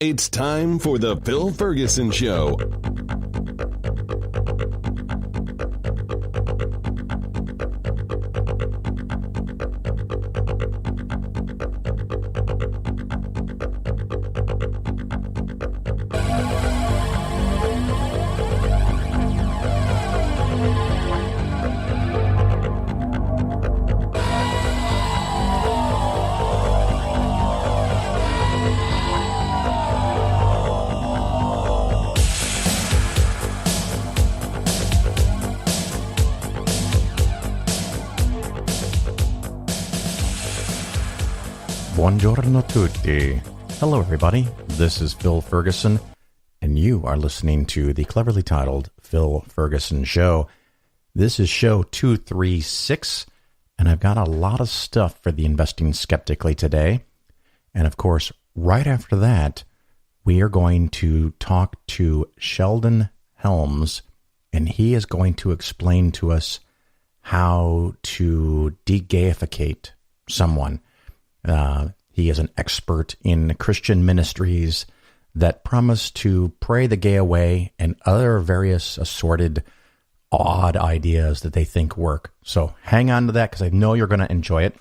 It's time for the Phil Ferguson Show. Buongiorno tutti. Hello, everybody. This is Phil Ferguson, and you are listening to the cleverly titled Phil Ferguson Show. This is show 236, and I've got a lot of stuff for the investing skeptically today. And of course, right after that, we are going to talk to Sheldon Helms, and he is going to explain to us how to de-gayificate someone. He is an expert in Christian ministries that promise to pray the gay away and other various assorted odd ideas that they think work. So hang on to that because I know you're going to enjoy it.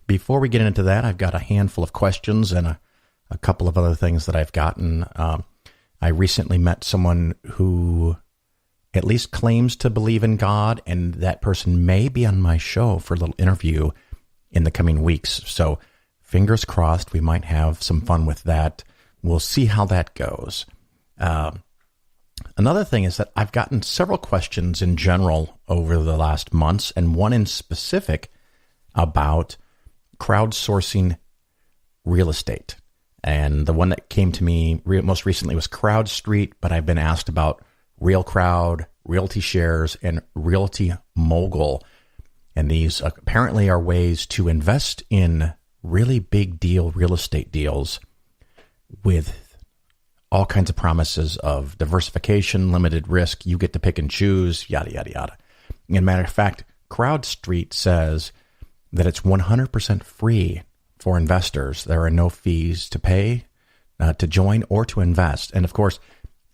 Before we get into that, I've got a handful of questions and a couple of other things that I've gotten. I recently met someone who at least claims to believe in God, and that person may be on my show for a little interview in the coming weeks. So fingers crossed, we might have some fun with that. We'll see how that goes. Another thing is that I've gotten several questions in general over the last months, and one in specific about crowdsourcing real estate. And the one that came to me most recently was CrowdStreet, but I've been asked about Real Crowd, Realty Shares, and Realty Mogul. And these apparently are ways to invest in really big deal real estate deals with all kinds of promises of diversification, limited risk. You get to pick and choose, yada, yada, yada. As a matter of fact, CrowdStreet says that it's 100% free for investors. There are no fees to pay, to join, or to invest. And of course,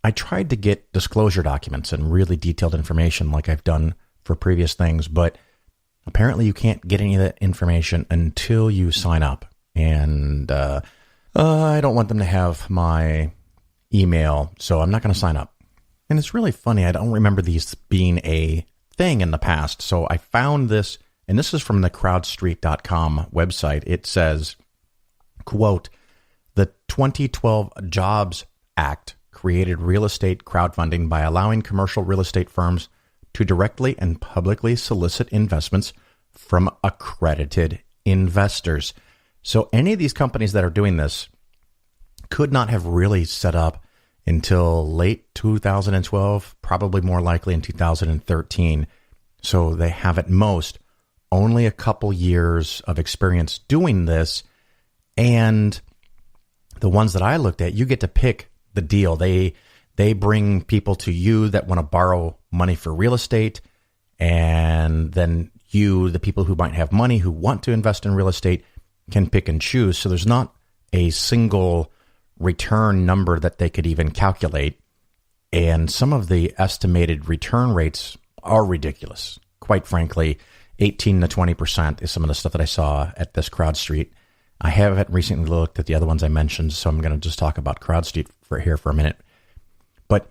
I tried to get disclosure documents and really detailed information like I've done for previous things, but apparently you can't get any of that information until you sign up. And I don't want them to have my email, so I'm not going to sign up. And it's really funny. I don't remember these being a thing in the past. So I found this, and this is from the crowdstreet.com website. It says, quote, "The 2012 Jobs Act created real estate crowdfunding by allowing commercial real estate firms to directly and publicly solicit investments from accredited investors." So any of these companies that are doing this could not have really set up until late 2012, probably more likely in 2013. So they have at most only a couple years of experience doing this. And the ones that I looked at, you get to pick the deal. They bring people to you that want to borrow money for real estate, and then you, the people who might have money who want to invest in real estate, can pick and choose. So there's not a single return number that they could even calculate. And some of the estimated return rates are ridiculous. Quite frankly, 18 to 20% is some of the stuff that I saw at this CrowdStreet. I haven't recently looked at the other ones I mentioned, so I'm going to just talk about CrowdStreet for a minute. But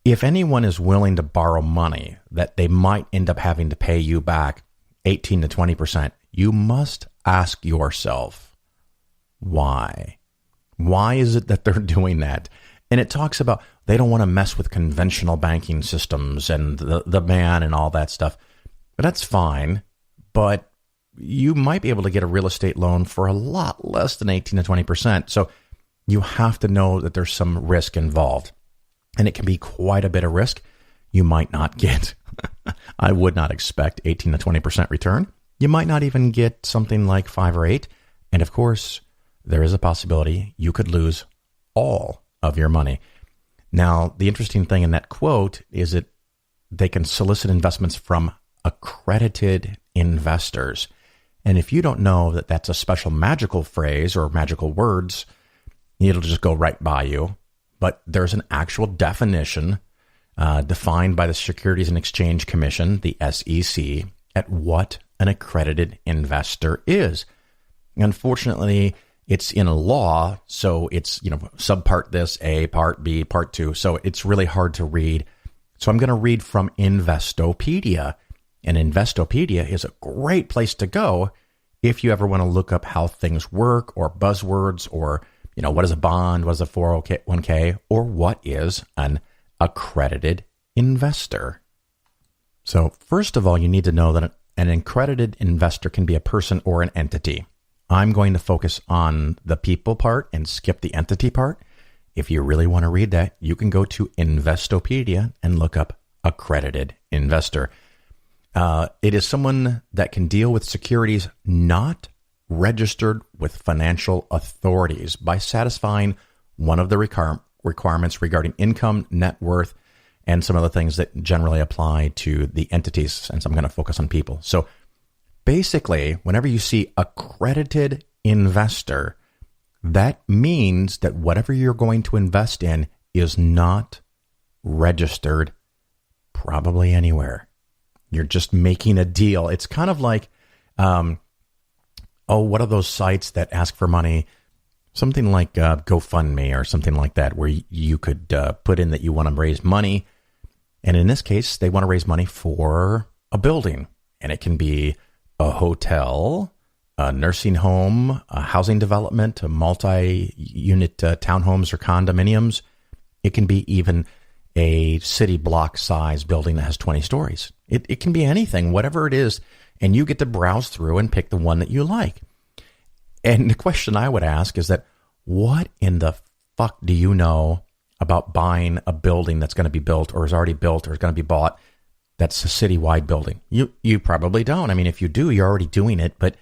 if anyone is willing to borrow money that they might end up having to pay you back 18 to 20%, you must ask yourself, why? Why is it that they're doing that? And it talks about they don't want to mess with conventional banking systems and the ban and all that stuff. But that's fine. But you might be able to get a real estate loan for a lot less than 18 to 20%. So you have to know that there's some risk involved. And it can be quite a bit of risk. You might not get, I would not expect 18 to 20% return. You might not even get something like 5 or 8. And of course, there is a possibility you could lose all of your money. Now, the interesting thing in that quote is that they can solicit investments from accredited investors. And if you don't know that that's a special magical phrase or magical words, it'll just go right by you. But there's an actual definition defined by the Securities and Exchange Commission, the SEC, at what an accredited investor is. Unfortunately, it's in a law, so it's, subpart this, A, part B, part 2. So it's really hard to read. So I'm going to read from Investopedia. And Investopedia is a great place to go if you ever want to look up how things work, or buzzwords, or, what is a bond, what is a 401k, or what is an accredited investor. So first of all, you need to know that an accredited investor can be a person or an entity. I'm going to focus on the people part and skip the entity part. If you really want to read that, you can go to Investopedia and look up accredited investor. It is someone that can deal with securities not registered with financial authorities by satisfying one of the requirements regarding income, net worth, and some of the things that generally apply to the entities, since I'm going to focus on people. So basically, whenever you see accredited investor, that means that whatever you're going to invest in is not registered probably anywhere. You're just making a deal. It's kind of like, what are those sites that ask for money? Something like GoFundMe or something like that, where you could put in that you want to raise money. And in this case, they want to raise money for a building. And it can be a hotel, a nursing home, a housing development, a multi-unit townhomes or condominiums. It can be even a city block size building that has 20 stories. It can be anything, whatever it is, and you get to browse through and pick the one that you like. And the question I would ask is that, what in the fuck do you know about buying a building that's going to be built, or is already built, or is going to be bought, that's a citywide building? You probably don't. I mean, if you do, you're already doing it, but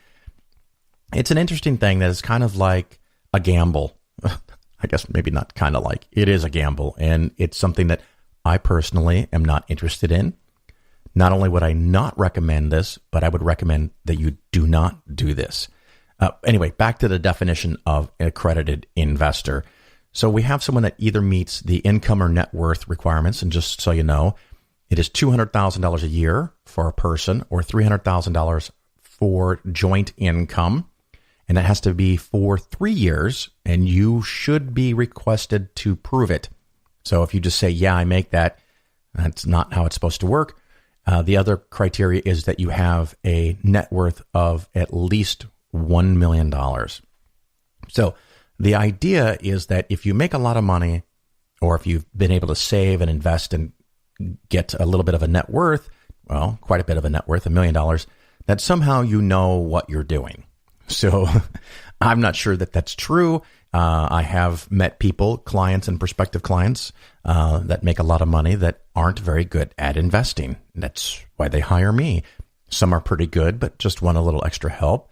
it's an interesting thing that is kind of like a gamble. I guess maybe not kind of like. It is a gamble, and it's something that I personally am not interested in. Not only would I not recommend this, but I would recommend that you do not do this. Anyway, back to the definition of an accredited investor. So we have someone that either meets the income or net worth requirements, and just so you know, it is $200,000 a year for a person, or $300,000 for joint income. And that has to be for 3 years, and you should be requested to prove it. So if you just say, yeah, I make that, that's not how it's supposed to work. The other criteria is that you have a net worth of at least $1 million. So the idea is that if you make a lot of money, or if you've been able to save and invest and get a little bit of a net worth, well, quite a bit of a net worth, $1 million, that somehow you know what you're doing. So I'm not sure that that's true. I have met people, clients and prospective clients, that make a lot of money that aren't very good at investing. That's why they hire me. Some are pretty good, but just want a little extra help.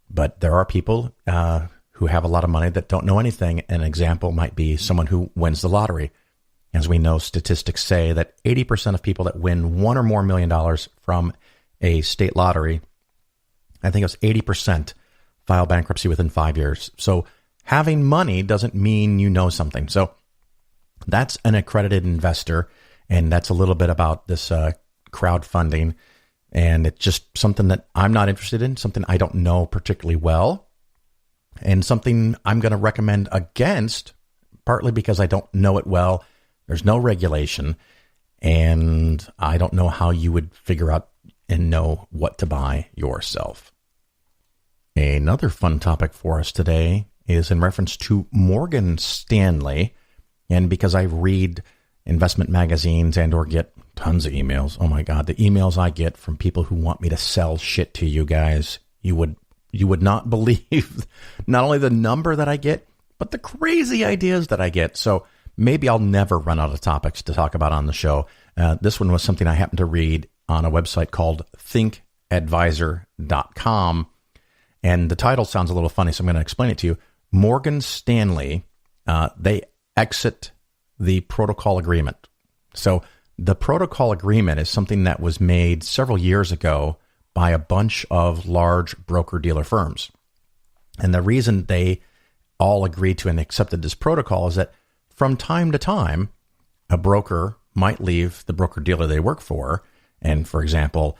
But there are people who have a lot of money that don't know anything. An example might be someone who wins the lottery. As we know, statistics say that 80% of people that win $1 or more million from a state lottery, I think it was 80%, file bankruptcy within 5 years. So having money doesn't mean you know something. So that's an accredited investor. And that's a little bit about this crowdfunding. And it's just something that I'm not interested in, something I don't know particularly well, and something I'm going to recommend against, partly because I don't know it well. There's no regulation, and I don't know how you would figure out and know what to buy yourself. Another fun topic for us today is in reference to Morgan Stanley. And because I read investment magazines and or get tons of emails, oh my God, the emails I get from people who want me to sell shit to you guys, you would not believe not only the number that I get, but the crazy ideas that I get. So maybe I'll never run out of topics to talk about on the show. This one was something I happened to read on a website called thinkadvisor.com. And the title sounds a little funny, so I'm going to explain it to you. Morgan Stanley, they exit the protocol agreement. So the protocol agreement is something that was made several years ago by a bunch of large broker-dealer firms. And the reason they all agreed to and accepted this protocol is that from time to time, a broker might leave the broker-dealer they work for. And for example,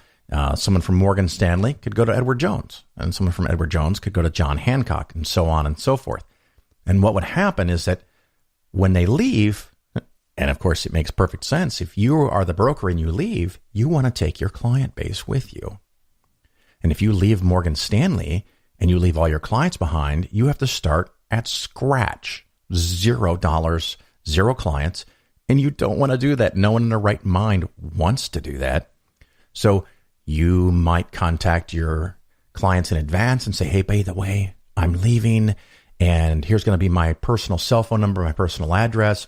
someone from Morgan Stanley could go to Edward Jones, and someone from Edward Jones could go to John Hancock, and so on and so forth. And what would happen is that when they leave, and of course it makes perfect sense, if you are the broker and you leave, you want to take your client base with you. And if you leave Morgan Stanley and you leave all your clients behind, you have to start at scratch, $0, 0 clients, and you don't want to do that. No one in their right mind wants to do that. So you might contact your clients in advance and say, hey, by the way, I'm leaving, and here's going to be my personal cell phone number, my personal address.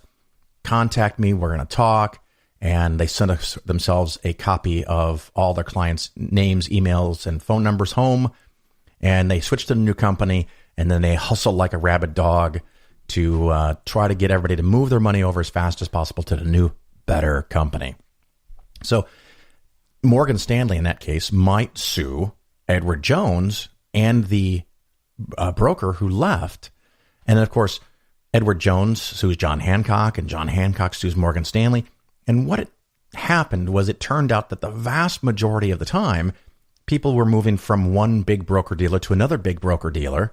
Contact me. We're going to talk. And they send themselves a copy of all their clients' names, emails, and phone numbers home. And they switch to the new company, and then they hustle like a rabid dog to try to get everybody to move their money over as fast as possible to the new, better company. So Morgan Stanley, in that case, might sue Edward Jones and the broker who left. And then, of course, Edward Jones sues John Hancock, and John Hancock sues Morgan Stanley. And what happened was it turned out that the vast majority of the time, people were moving from one big broker-dealer to another big broker-dealer.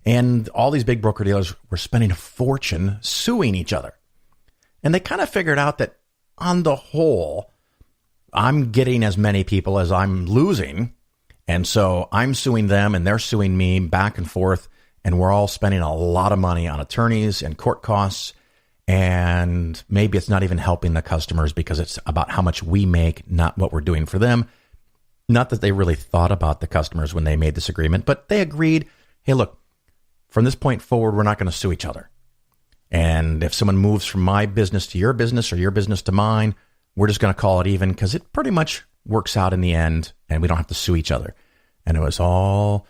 And all these big broker-dealers were spending a fortune suing each other. And they kind of figured out that on the whole, I'm getting as many people as I'm losing. And so I'm suing them and they're suing me back and forth. And we're all spending a lot of money on attorneys and court costs. And maybe it's not even helping the customers because it's about how much we make, not what we're doing for them. Not that they really thought about the customers when they made this agreement, but they agreed, hey, look, from this point forward, we're not going to sue each other. And if someone moves from my business to your business or your business to mine, we're just going to call it even because it pretty much works out in the end and we don't have to sue each other. And it was all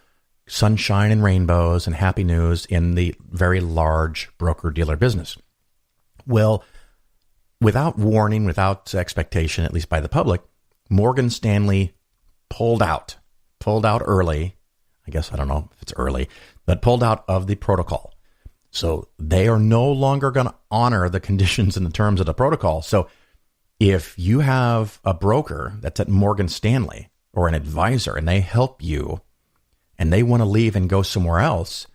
sunshine and rainbows and happy news in the very large broker-dealer business. Well, without warning, without expectation, at least by the public, Morgan Stanley pulled out early. I guess I don't know if it's early, but pulled out of the protocol. So they are no longer going to honor the conditions and the terms of the protocol. So if you have a broker that's at Morgan Stanley or an advisor and they help you and they want to leave and go somewhere else,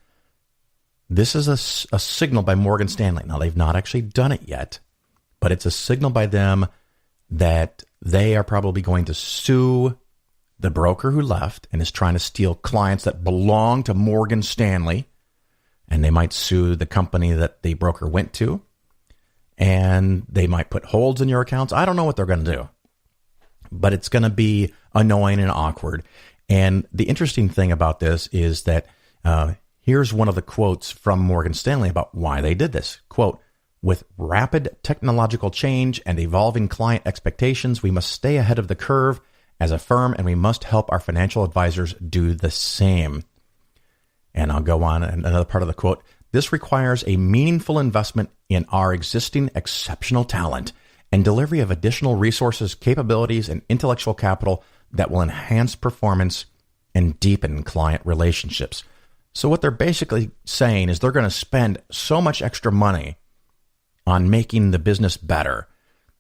this is a signal by Morgan Stanley. Now, they've not actually done it yet, but it's a signal by them that they are probably going to sue the broker who left and is trying to steal clients that belong to Morgan Stanley. And they might sue the company that the broker went to. And they might put holds in your accounts. I don't know what they're going to do. But it's going to be annoying and awkward. And the interesting thing about this is that here's one of the quotes from Morgan Stanley about why they did this. Quote, with rapid technological change and evolving client expectations, we must stay ahead of the curve as a firm, and we must help our financial advisors do the same. And I'll go on another part of the quote. This requires a meaningful investment in our existing exceptional talent and delivery of additional resources, capabilities, and intellectual capital that will enhance performance and deepen client relationships. So what they're basically saying is they're going to spend so much extra money on making the business better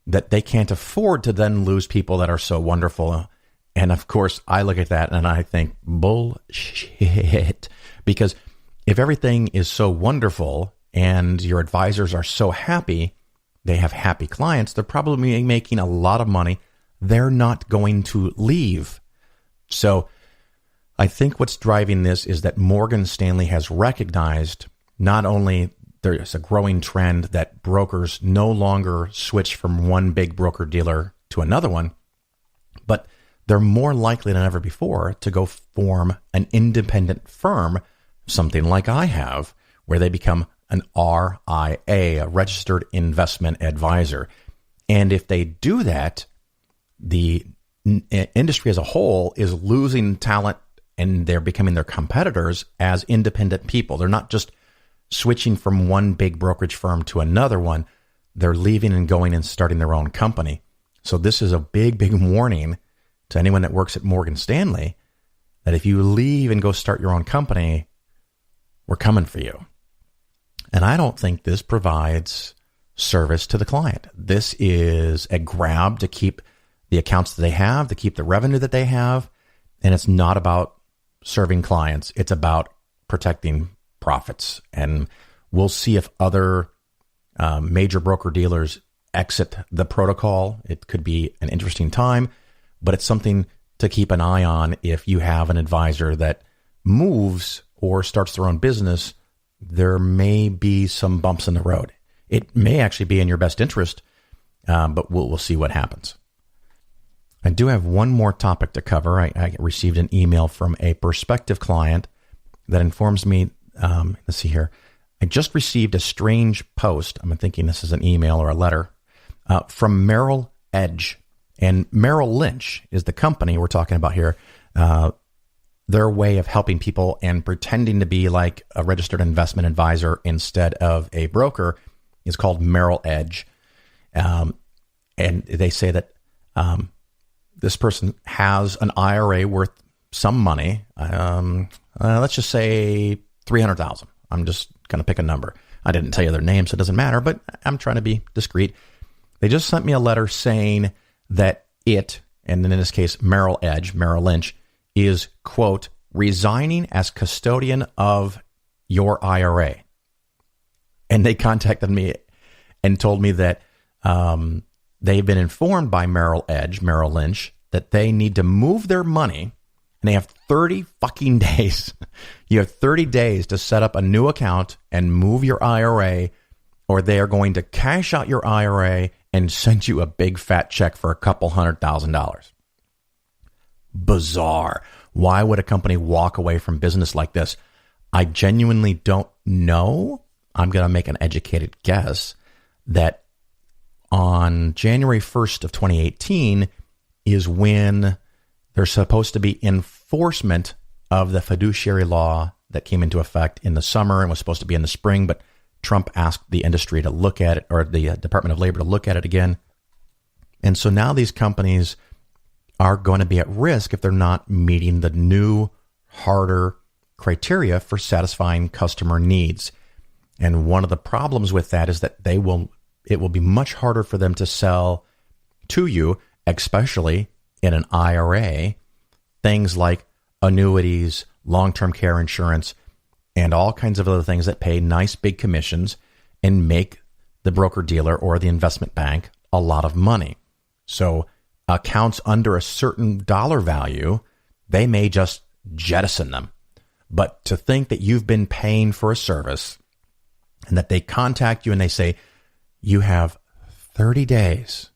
that they can't afford to then lose people that are so wonderful. And of course, I look at that and I think, bullshit. Because if everything is so wonderful and your advisors are so happy, they have happy clients, they're probably making a lot of money. They're not going to leave. So I think what's driving this is that Morgan Stanley has recognized not only there's a growing trend that brokers no longer switch from one big broker dealer to another one, but they're more likely than ever before to go form an independent firm, something like I have, where they become an RIA, a registered investment advisor. And if they do that, the industry as a whole is losing talent and they're becoming their competitors as independent people. They're not just switching from one big brokerage firm to another one. They're leaving and going and starting their own company. So this is a big, big warning to anyone that works at Morgan Stanley that if you leave and go start your own company, we're coming for you. And I don't think this provides service to the client. This is a grab to keep the accounts that they have, to keep the revenue that they have. And it's not about serving clients. It's about protecting profits. And we'll see if other major broker dealers exit the protocol. It could be an interesting time, but it's something to keep an eye on if you have an advisor that moves or starts their own business. There may be some bumps in the road. It may actually be in your best interest, but we'll see what happens. I do have one more topic to cover. I received an email from a prospective client that informs me, let's see here. I just received a strange post. I'm thinking this is an email or a letter from Merrill Edge. And Merrill Lynch is the company we're talking about here. Their way of helping people and pretending to be like a registered investment advisor instead of a broker is called Merrill Edge. And they say that this person has an IRA worth some money. Let's just say $300,000. I'm just going to pick a number. I didn't tell you their name, so it doesn't matter, but I'm trying to be discreet. They just sent me a letter saying that it, and in this case, Merrill Edge, Merrill Lynch, is, quote, resigning as custodian of your IRA. And they contacted me and told me that they've been informed by Merrill Edge, Merrill Lynch, that they need to move their money, and they have 30 fucking days. You have 30 days to set up a new account and move your IRA, or they are going to cash out your IRA and send you a big fat check for a couple $100,000. Bizarre. Why would a company walk away from business like this? I genuinely don't know. I'm going to make an educated guess that on January 1st of 2018 is when there's supposed to be enforcement of the fiduciary law that came into effect in the summer and was supposed to be in the spring, but Trump asked the industry to look at it, or the Department of Labor to look at it again. And so now these companies are going to be at risk if they're not meeting the new, harder criteria for satisfying customer needs. And one of the problems with that is that it will be much harder for them to sell to you, especially in an IRA, things like annuities, long-term care insurance, and all kinds of other things that pay nice big commissions and make the broker-dealer or the investment bank a lot of money. So accounts under a certain dollar value, they may just jettison them. But to think that you've been paying for a service and that they contact you and they say, you have 30 days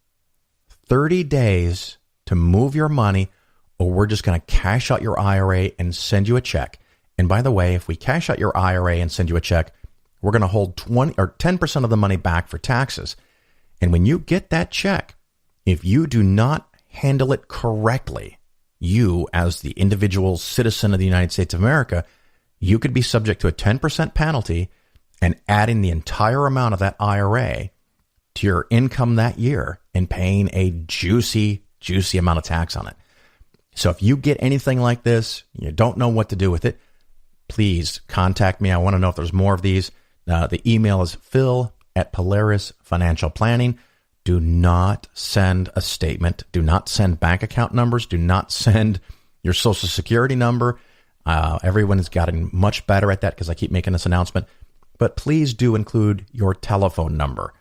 to move your money, or we're just going to cash out your IRA and send you a check. And by the way, if we cash out your IRA and send you a check, we're going to hold 20 or 10% of the money back for taxes. And when you get that check, if you do not handle it correctly, you as the individual citizen of the United States of America, you could be subject to a 10% penalty and adding the entire amount of that IRA to your income that year and paying a juicy amount of tax on it. So if you get anything like this, you don't know what to do with it, please contact me. I want to know if there's more of these. The email is Phil@Polaris Financial Planning. Do not send a statement. Do not send bank account numbers. Do not send your social security number. Everyone has gotten much better at that because I keep making this announcement. But please do include your telephone number.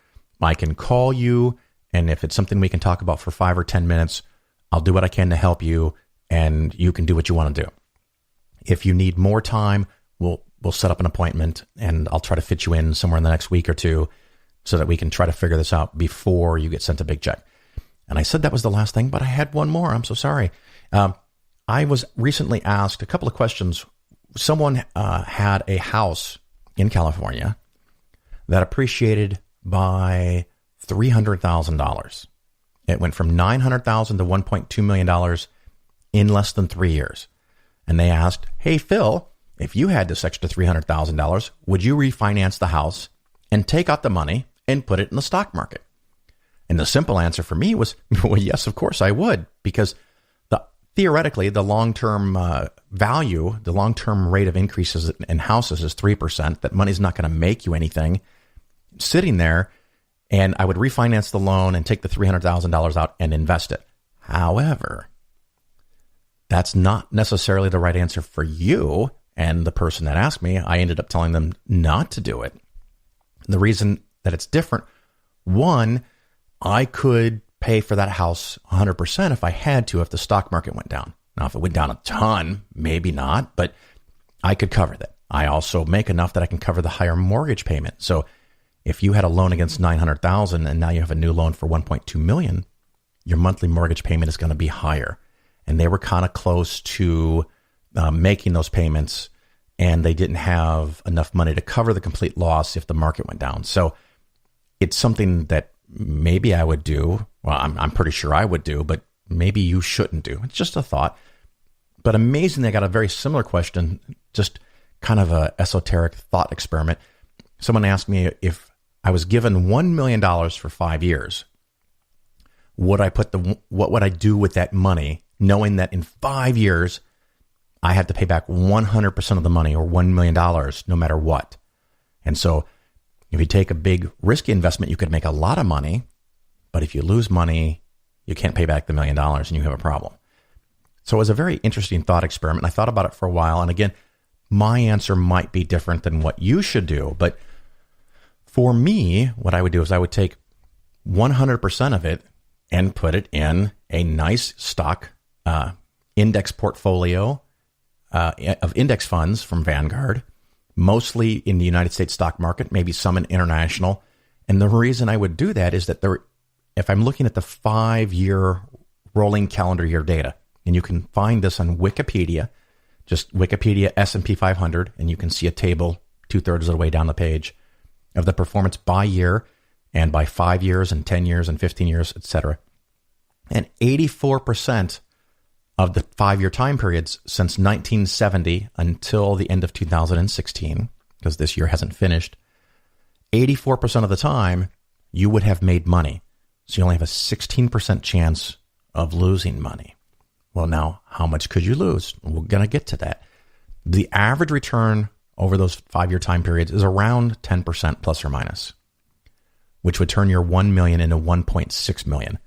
I can call you, and if it's something we can talk about for 5 or 10 minutes, I'll do what I can to help you, and you can do what you want to do. If you need more time, we'll set up an appointment, and I'll try to fit you in somewhere in the next week or two so that we can try to figure this out before you get sent a big check. And I said that was the last thing, but I had one more. I'm so sorry. I was recently asked a couple of questions. Someone had a house in California that appreciated by $300,000. It went from $900,000 to $1.2 million in less than 3 years. And they asked, hey, Phil, if you had this extra $300,000, would you refinance the house and take out the money and put it in the stock market? And the simple answer for me was, well, yes, of course I would, because theoretically, the long-term value, the long-term rate of increases in houses is 3%, that money's not going to make you anything sitting there, and I would refinance the loan and take the $300,000 out and invest it. However, that's not necessarily the right answer for you. And the person that asked me, I ended up telling them not to do it. The reason that it's different, one, I could pay for that house 100% if I had to, if the stock market went down. Now, if it went down a ton, maybe not, but I could cover that. I also make enough that I can cover the higher mortgage payment. So if you had a loan against $900,000 and now you have a new loan for $1.2 million, your monthly mortgage payment is going to be higher. And they were kind of close to making those payments, and they didn't have enough money to cover the complete loss if the market went down. So it's something that maybe I would do. Well, I'm pretty sure I would do, but maybe you shouldn't do. It's just a thought. But amazingly, I got a very similar question, just kind of a esoteric thought experiment. Someone asked me if I was given $1 million for 5 years, what would I do with that money, knowing that in 5 years, I had to pay back 100% of the money, or $1 million, no matter what. And so if you take a big risky investment, you could make a lot of money. But if you lose money, you can't pay back the $1 million and you have a problem. So it was a very interesting thought experiment. I thought about it for a while. And again, my answer might be different than what you should do. But for me, what I would do is I would take 100% of it and put it in a nice stock index portfolio of index funds from Vanguard, mostly in the United States stock market, maybe some in international. And the reason I would do that is that if I'm looking at the 5-year rolling calendar year data, and you can find this on Wikipedia, just Wikipedia S&P 500, and you can see a table 2/3 of the way down the page of the performance by year and by 5 years and 10 years and 15 years, etc. And 84% of the 5-year time periods since 1970 until the end of 2016, because this year hasn't finished, 84% of the time you would have made money. So you only have a 16% chance of losing money. Well, now, how much could you lose? We're going to get to that. The average return over those 5-year time periods is around 10% plus or minus, which would turn your 1 million into 1.6 million.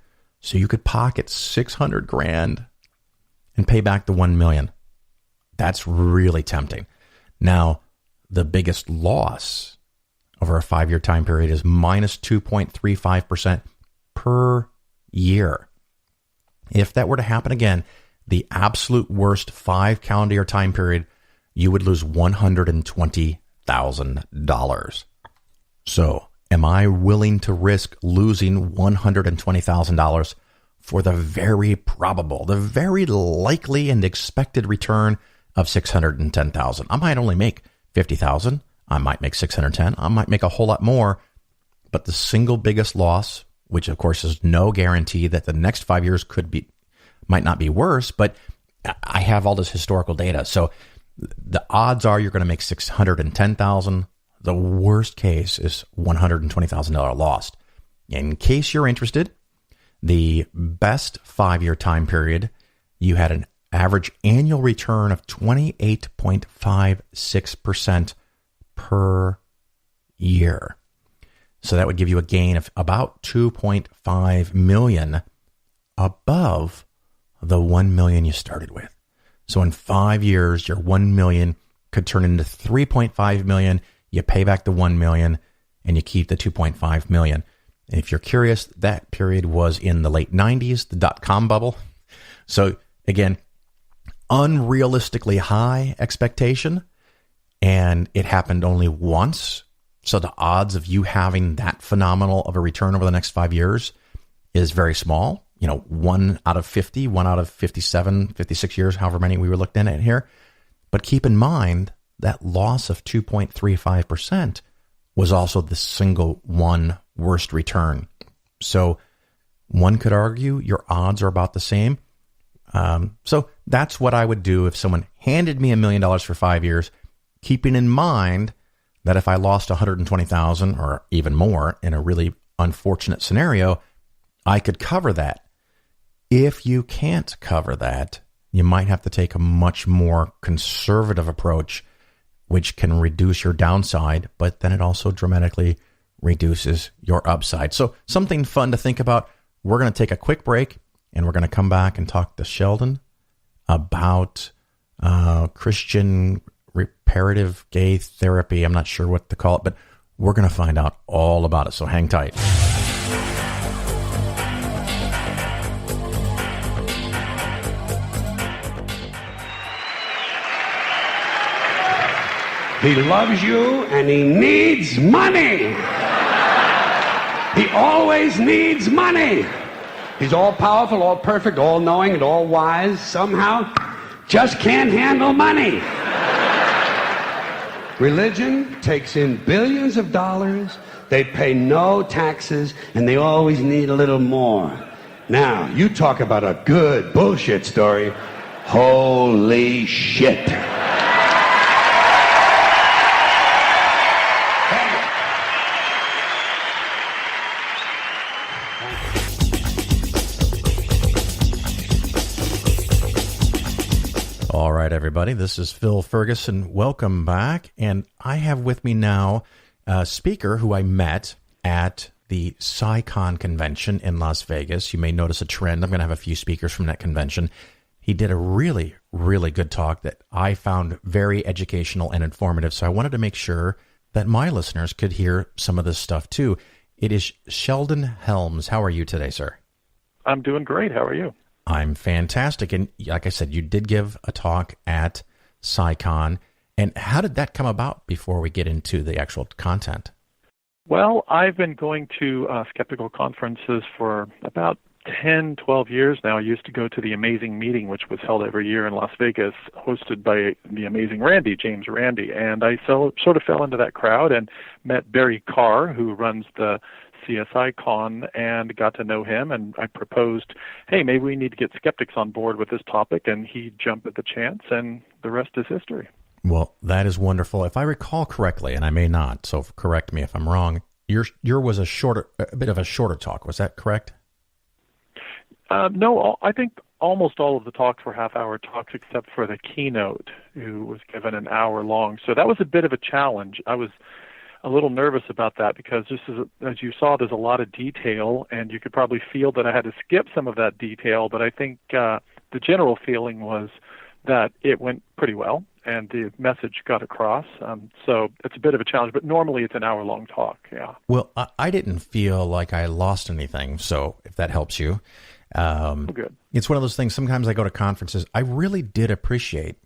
So you could pocket $600,000 and pay back the 1 million. That's really tempting. Now, the biggest loss over a 5-year time period is minus 2.35% per year. If that were to happen again, the absolute worst 5 calendar year time period, you would lose $120,000. So, am I willing to risk losing $120,000 for the very probable, the very likely and expected return of $610,000? I might only make $50,000. I might make $610,000. I might make a whole lot more. But the single biggest loss, which of course is no guarantee that the next 5 years might not be worse, but I have all this historical data. So the odds are you're going to make $610,000. The worst case is $120,000 lost. In case you're interested, the best 5-year time period, you had an average annual return of 28.56% per year. So that would give you a gain of about 2.5 million above the 1 million you started with. So in 5 years, your 1 million could turn into 3.5 million. You pay back the 1 million and you keep the 2.5 million. And if you're curious, that period was in the late 90s, the dot-com bubble. So again, unrealistically high expectation, and it happened only once. So the odds of you having that phenomenal of a return over the next 5 years is very small. 1 out of 50, 1 out of 57, 56 years, however many we were looking at here. But keep in mind that loss of 2.35% was also the single one worst return. So one could argue your odds are about the same. So that's what I would do if someone handed me $1 million for 5 years, keeping in mind that if I lost 120,000 or even more in a really unfortunate scenario, I could cover that. If you can't cover that, you might have to take a much more conservative approach, which can reduce your downside, but then it also dramatically reduces your upside. So something fun to think about. We're going to take a quick break, and we're going to come back and talk to Sheldon about Christian reparative gay therapy. I'm not sure what to call it, but we're going to find out all about it. So hang tight. He loves you and he needs money. He always needs money. He's all powerful, all perfect, all knowing, and all wise. Somehow, just can't handle money. Religion takes in billions of dollars. They pay no taxes, and they always need a little more. Now, you talk about a good bullshit story. Holy shit. All right, everybody, this is Phil Ferguson. Welcome back. And I have with me now a speaker who I met at the SciCon convention in Las Vegas. You may notice a trend. I'm going to have a few speakers from that convention. He did a really, really good talk that I found very educational and informative. So I wanted to make sure that my listeners could hear some of this stuff too. It is Sheldon Helms. How are you today, sir? I'm doing great. How are you? I'm fantastic. And like I said, you did give a talk at SciCon. And how did that come about before we get into the actual content? Well, I've been going to skeptical conferences for about 10, 12 years now. I used to go to the Amazing Meeting, which was held every year in Las Vegas, hosted by the amazing James Randi. And I sort of fell into that crowd and met Barry Carr, who runs the CSI Con, and got to know him, and I proposed, hey, maybe we need to get skeptics on board with this topic, and he jumped at the chance, and the rest is history. Well, that is wonderful. If I recall correctly, and I may not, so correct me if I'm wrong, your was a bit of a shorter talk. Was that correct? No, I think almost all of the talks were half-hour talks except for the keynote, who was given an hour long. So that was a bit of a challenge. I was a little nervous about that because as you saw, there's a lot of detail, and you could probably feel that I had to skip some of that detail, but I think the general feeling was that it went pretty well, and the message got across. So it's a bit of a challenge, but normally it's an hour-long talk, yeah. Well, I didn't feel like I lost anything, so if that helps you. Good. It's one of those things, sometimes I go to conferences, I really did appreciate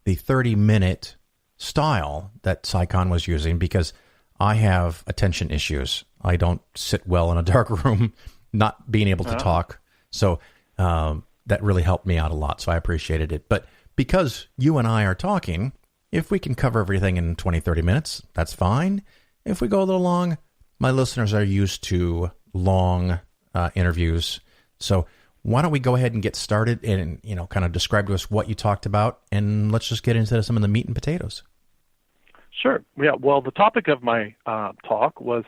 the 30-minute style that SciCon was using because I have attention issues. I don't sit well in a dark room, not being able to talk. So that really helped me out a lot. So I appreciated it. But because you and I are talking, if we can cover everything in 20, 30 minutes, that's fine. If we go a little long, my listeners are used to long interviews. So why don't we go ahead and get started and, kind of describe to us what you talked about, and let's just get into some of the meat and potatoes. Sure. Yeah. Well, the topic of my talk was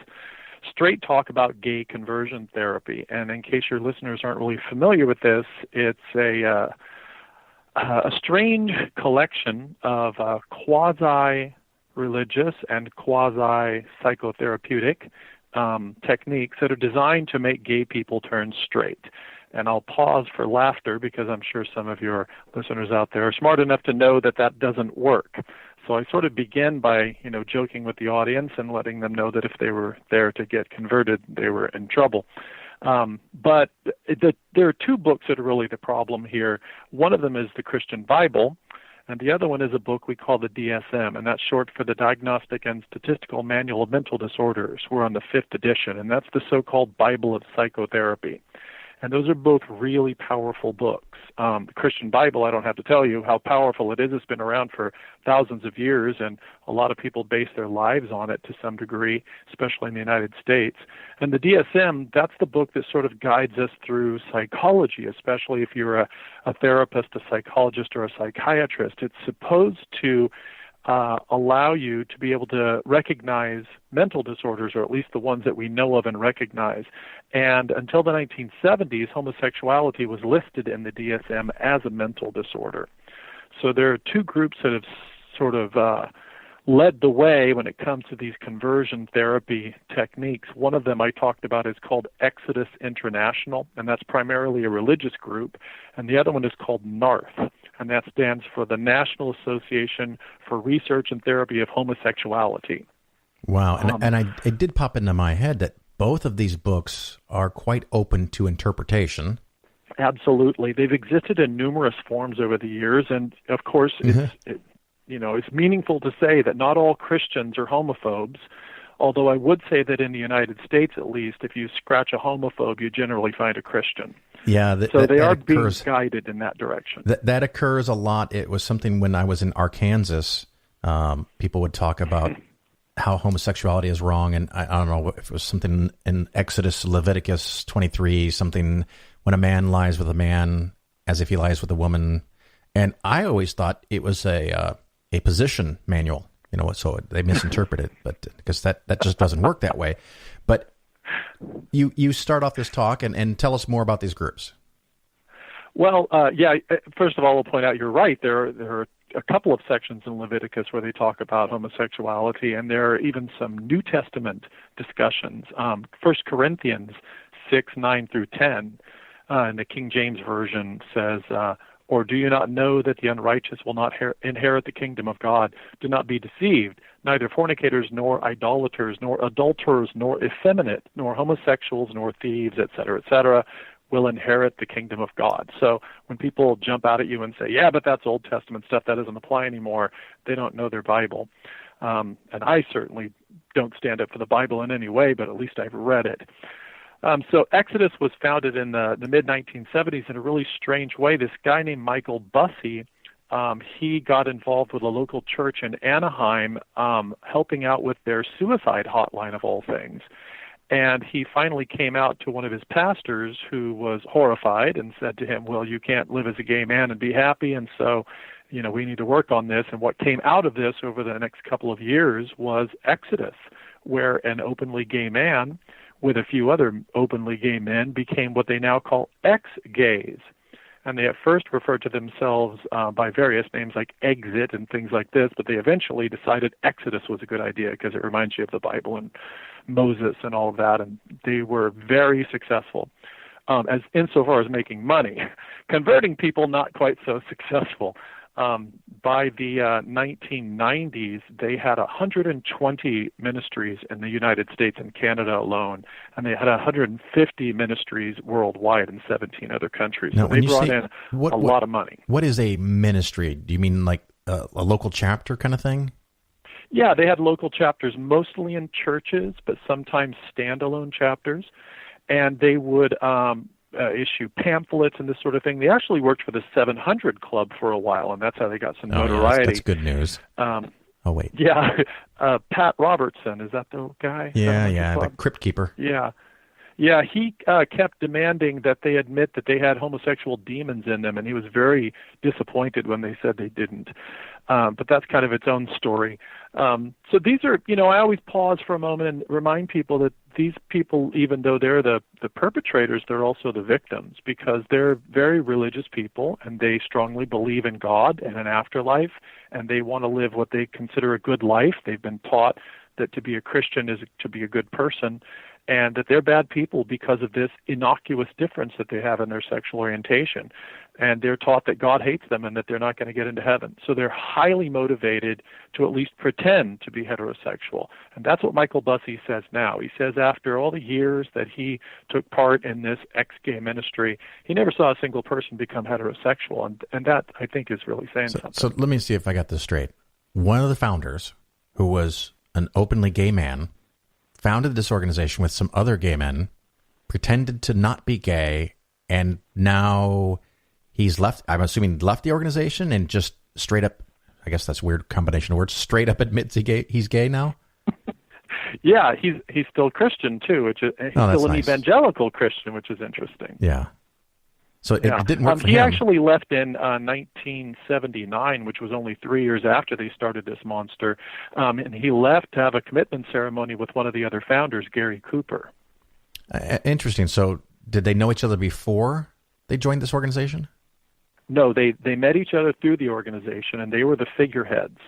straight talk about gay conversion therapy. And in case your listeners aren't really familiar with this, it's a strange collection of quasi-religious and quasi-psychotherapeutic techniques that are designed to make gay people turn straight. And I'll pause for laughter because I'm sure some of your listeners out there are smart enough to know that that doesn't work. So I sort of begin by, joking with the audience and letting them know that if they were there to get converted, they were in trouble. But there are two books that are really the problem here. One of them is the Christian Bible, and the other one is a book we call the DSM, and that's short for the Diagnostic and Statistical Manual of Mental Disorders. We're on the 5th edition, and that's the so-called Bible of Psychotherapy. And those are both really powerful books. The Christian Bible, I don't have to tell you how powerful it is. It's been around for thousands of years, and a lot of people base their lives on it to some degree, especially in the United States. And the DSM, that's the book that sort of guides us through psychology, especially if you're a therapist, a psychologist, or a psychiatrist. It's supposed to allow you to be able to recognize mental disorders, or at least the ones that we know of and recognize. And until the 1970s, homosexuality was listed in the DSM as a mental disorder. So there are two groups that have sort of led the way when it comes to these conversion therapy techniques. One of them I talked about is called Exodus International, and that's primarily a religious group. And the other one is called NARTH, and that stands for the National Association for Research and Therapy of Homosexuality. Wow. And it did pop into my head that both of these books are quite open to interpretation. Absolutely. They've existed in numerous forms over the years, and of course, it's meaningful to say that not all Christians are homophobes, although I would say that in the United States, at least, if you scratch a homophobe, you generally find a Christian. Yeah, so they are being guided in that direction. That occurs a lot. It was something when I was in Arkansas, people would talk about how homosexuality is wrong, and I don't know if it was something in Exodus, Leviticus 23, something when a man lies with a man as if he lies with a woman. And I always thought it was a position manual, so they misinterpret it, but because that just doesn't work that way. But you start off this talk and tell us more about these groups. Well, first of all, I'll point out you're right. There are a couple of sections in Leviticus where they talk about homosexuality, and there are even some New Testament discussions. 1 Corinthians 6, 9 through 10, in the King James Version says, or do you not know that the unrighteous will not inherit the kingdom of God? Do not be deceived. Neither fornicators, nor idolaters, nor adulterers, nor effeminate, nor homosexuals, nor thieves, etc., will inherit the kingdom of God. So when people jump out at you and say, yeah, but that's Old Testament stuff, that doesn't apply anymore, they don't know their Bible. And I certainly don't stand up for the Bible in any way, but at least I've read it. So Exodus was founded in the mid-1970s in a really strange way. This guy named Michael Bussey, he got involved with a local church in Anaheim, helping out with their suicide hotline of all things. And he finally came out to one of his pastors who was horrified and said to him, well, you can't live as a gay man and be happy, and so, we need to work on this. And what came out of this over the next couple of years was Exodus, where an openly gay man with a few other openly gay men became what they now call ex-gays. And they at first referred to themselves by various names like Exit and things like this, but they eventually decided Exodus was a good idea because it reminds you of the Bible and Moses and all of that, and they were very successful as insofar as making money. Converting people, not quite so successful. By the 1990s, they had 120 ministries in the United States and Canada alone, and they had 150 ministries worldwide in 17 other countries. Now, so they brought in a lot of money. What is a ministry? Do you mean like a local chapter kind of thing? Yeah, they had local chapters, mostly in churches, but sometimes standalone chapters, and they would issue pamphlets and this sort of thing. They actually worked for the 700 Club for a while, and that's how they got some notoriety. Yes, that's good news. Oh, wait. Yeah, Pat Robertson, is that the guy? Yeah, the Crypt Keeper. Yeah, he kept demanding that they admit that they had homosexual demons in them, and he was very disappointed when they said they didn't. But that's kind of its own story. So these are, I always pause for a moment and remind people that these people, even though they're the perpetrators, they're also the victims, because they're very religious people, and they strongly believe in God and an afterlife, and they want to live what they consider a good life. They've been taught that to be a Christian is to be a good person, and that they're bad people because of this innocuous difference that they have in their sexual orientation. And they're taught that God hates them and that they're not going to get into heaven. So they're highly motivated to at least pretend to be heterosexual. And that's what Michael Bussey says now. He says after all the years that he took part in this ex-gay ministry, he never saw a single person become heterosexual. And that, I think, is really saying something. So let me see if I got this straight. One of the founders, who was an openly gay man, founded this organization with some other gay men, pretended to not be gay, and now he's left, I'm assuming, left the organization and just straight up, I guess that's a weird combination of words, straight up admits he's gay now? Yeah, he's still Christian, too, which is, he's still an evangelical Christian, which is interesting. Yeah. So it didn't work for him. He actually left in 1979, which was only 3 years after they started this monster, and he left to have a commitment ceremony with one of the other founders, Gary Cooper. Interesting. So did they know each other before they joined this organization? No, they met each other through the organization, and they were the figureheads.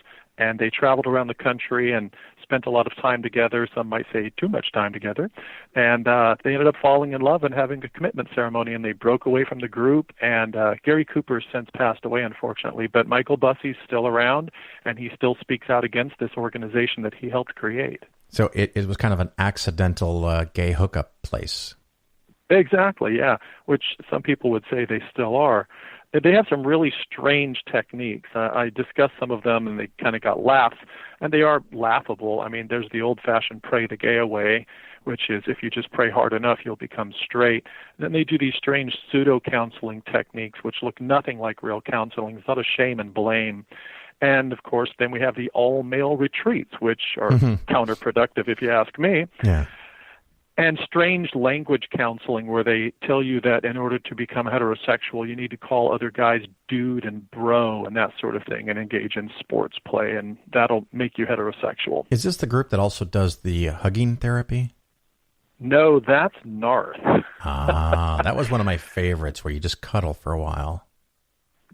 And they traveled around the country and spent a lot of time together, some might say too much time together. And they ended up falling in love and having a commitment ceremony, and they broke away from the group. And Gary Cooper has since passed away, unfortunately, but Michael Bussey's still around, and he still speaks out against this organization that he helped create. So it was kind of an accidental gay hookup place. Exactly, yeah, which some people would say they still are. They have some really strange techniques. I discussed some of them, and they kind of got laughs, and they are laughable. I mean, there's the old-fashioned pray the gay away, which is if you just pray hard enough, you'll become straight. And then they do these strange pseudo-counseling techniques, which look nothing like real counseling. It's not a shame and blame. And, of course, then we have the all-male retreats, which are counterproductive, if you ask me. Yeah. And strange language counseling where they tell you that in order to become heterosexual, you need to call other guys dude and bro and that sort of thing and engage in sports play, and that'll make you heterosexual. Is this the group that also does the hugging therapy? No, that's Narth. That was one of my favorites where you just cuddle for a while.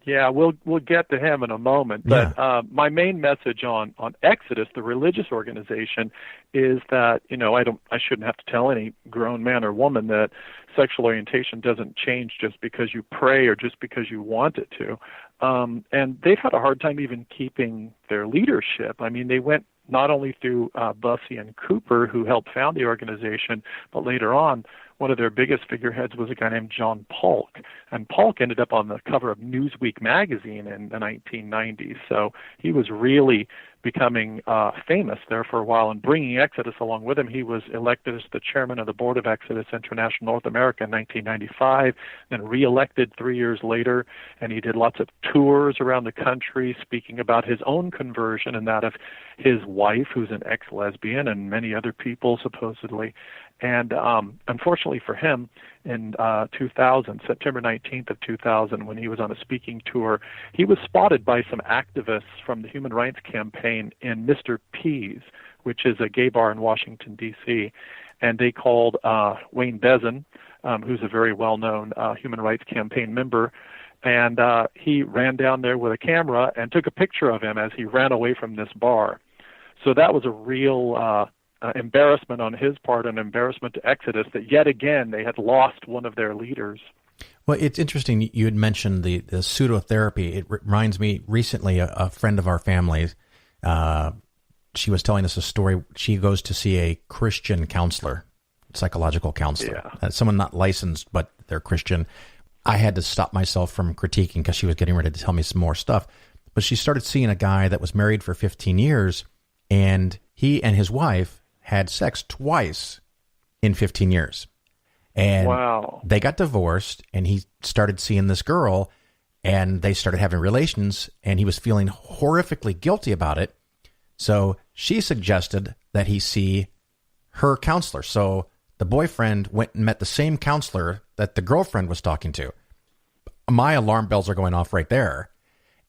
Yeah, we'll get to him in a moment. But my main message on Exodus, the religious organization, is that I shouldn't have to tell any grown man or woman that sexual orientation doesn't change just because you pray or just because you want it to. And they've had a hard time even keeping their leadership. I mean, they went not only through Bussey and Cooper, who helped found the organization, but later on, one of their biggest figureheads was a guy named John Polk. And Polk ended up on the cover of Newsweek magazine in the 1990s. So he was really becoming famous there for a while and bringing Exodus along with him. He was elected as the chairman of the board of Exodus International North America in 1995, then reelected 3 years later. And he did lots of tours around the country speaking about his own conversion and that of his wife, who's an ex-lesbian, and many other people supposedly. And unfortunately for him, in 2000, September 19th of 2000, when he was on a speaking tour, he was spotted by some activists from the Human Rights Campaign in Mr. P's, which is a gay bar in Washington, D.C., and they called Wayne Bezin, who's a very well-known Human Rights Campaign member, and he ran down there with a camera and took a picture of him as he ran away from this bar. So that was a real embarrassment on his part, an embarrassment to Exodus that yet again they had lost one of their leaders. Well, it's interesting. You had mentioned the pseudotherapy. It reminds me recently, a friend of our family's, she was telling us a story. She goes to see a Christian counselor, psychological counselor, someone not licensed, but they're Christian. I had to stop myself from critiquing because she was getting ready to tell me some more stuff. But she started seeing a guy that was married for 15 years, and he and his wife had sex twice in 15 years. And they got divorced, and he started seeing this girl, and they started having relations, and he was feeling horrifically guilty about it. So she suggested that he see her counselor. So the boyfriend went and met the same counselor that the girlfriend was talking to. My alarm bells are going off right there.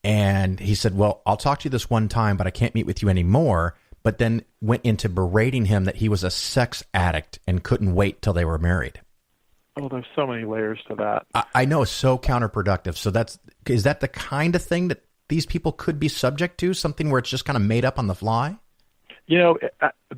And he said, well, I'll talk to you this one time, but I can't meet with you anymore. But then went into berating him that he was a sex addict and couldn't wait till they were married. Oh, there's so many layers to that. I know, it's so counterproductive. So is that the kind of thing that these people could be subject to, something where it's just kind of made up on the fly? You know,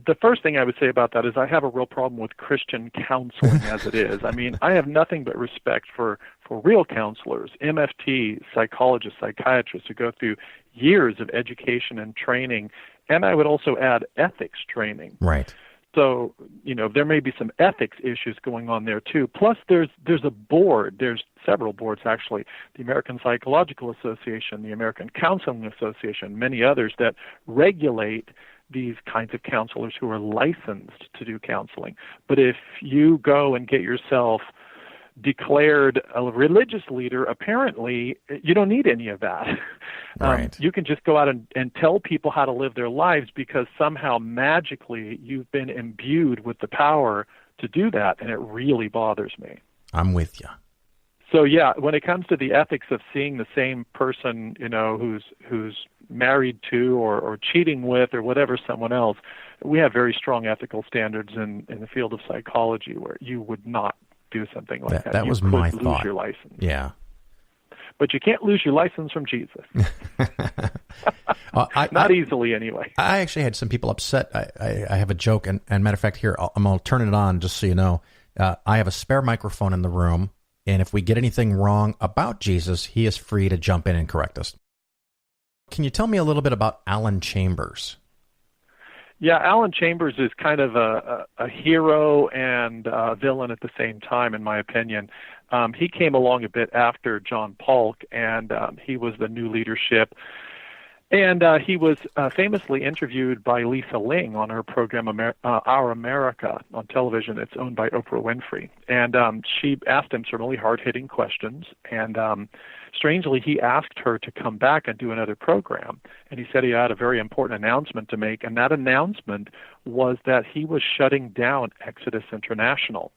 the first thing I would say about that is I have a real problem with Christian counseling as it is. I mean, I have nothing but respect for real counselors, MFT, psychologists, psychiatrists who go through years of education and training. And I would also add ethics training. Right. So, you know, there may be some ethics issues going on there too. Plus, there's a board. There's several boards, actually. The American Psychological Association, the American Counseling Association, many others that regulate these kinds of counselors who are licensed to do counseling. But if you go and get yourself declared a religious leader, apparently you don't need any of that. Right. You can just go out and tell people how to live their lives because somehow magically you've been imbued with the power to do that, and it really bothers me. I'm with you. So yeah, when it comes to the ethics of seeing the same person, who's married to or cheating with or whatever someone else, we have very strong ethical standards in the field of psychology where you would not do something like that. That you was could my lose thought. your license. Yeah. But you can't lose your license from Jesus. Not easily, anyway. I actually had some people upset. I have a joke, and matter of fact, here, I'm going to turn it on just so you know. I have a spare microphone in the room, and if we get anything wrong about Jesus, he is free to jump in and correct us. Can you tell me a little bit about Alan Chambers? Yeah, Alan Chambers is kind of a hero and a villain at the same time, in my opinion. He came along a bit after John Polk, and he was the new leadership. And he was famously interviewed by Lisa Ling on her program Our America on television. It's owned by Oprah Winfrey. And she asked him some really hard-hitting questions. And strangely, he asked her to come back and do another program. And he said he had a very important announcement to make. And that announcement was that he was shutting down Exodus International.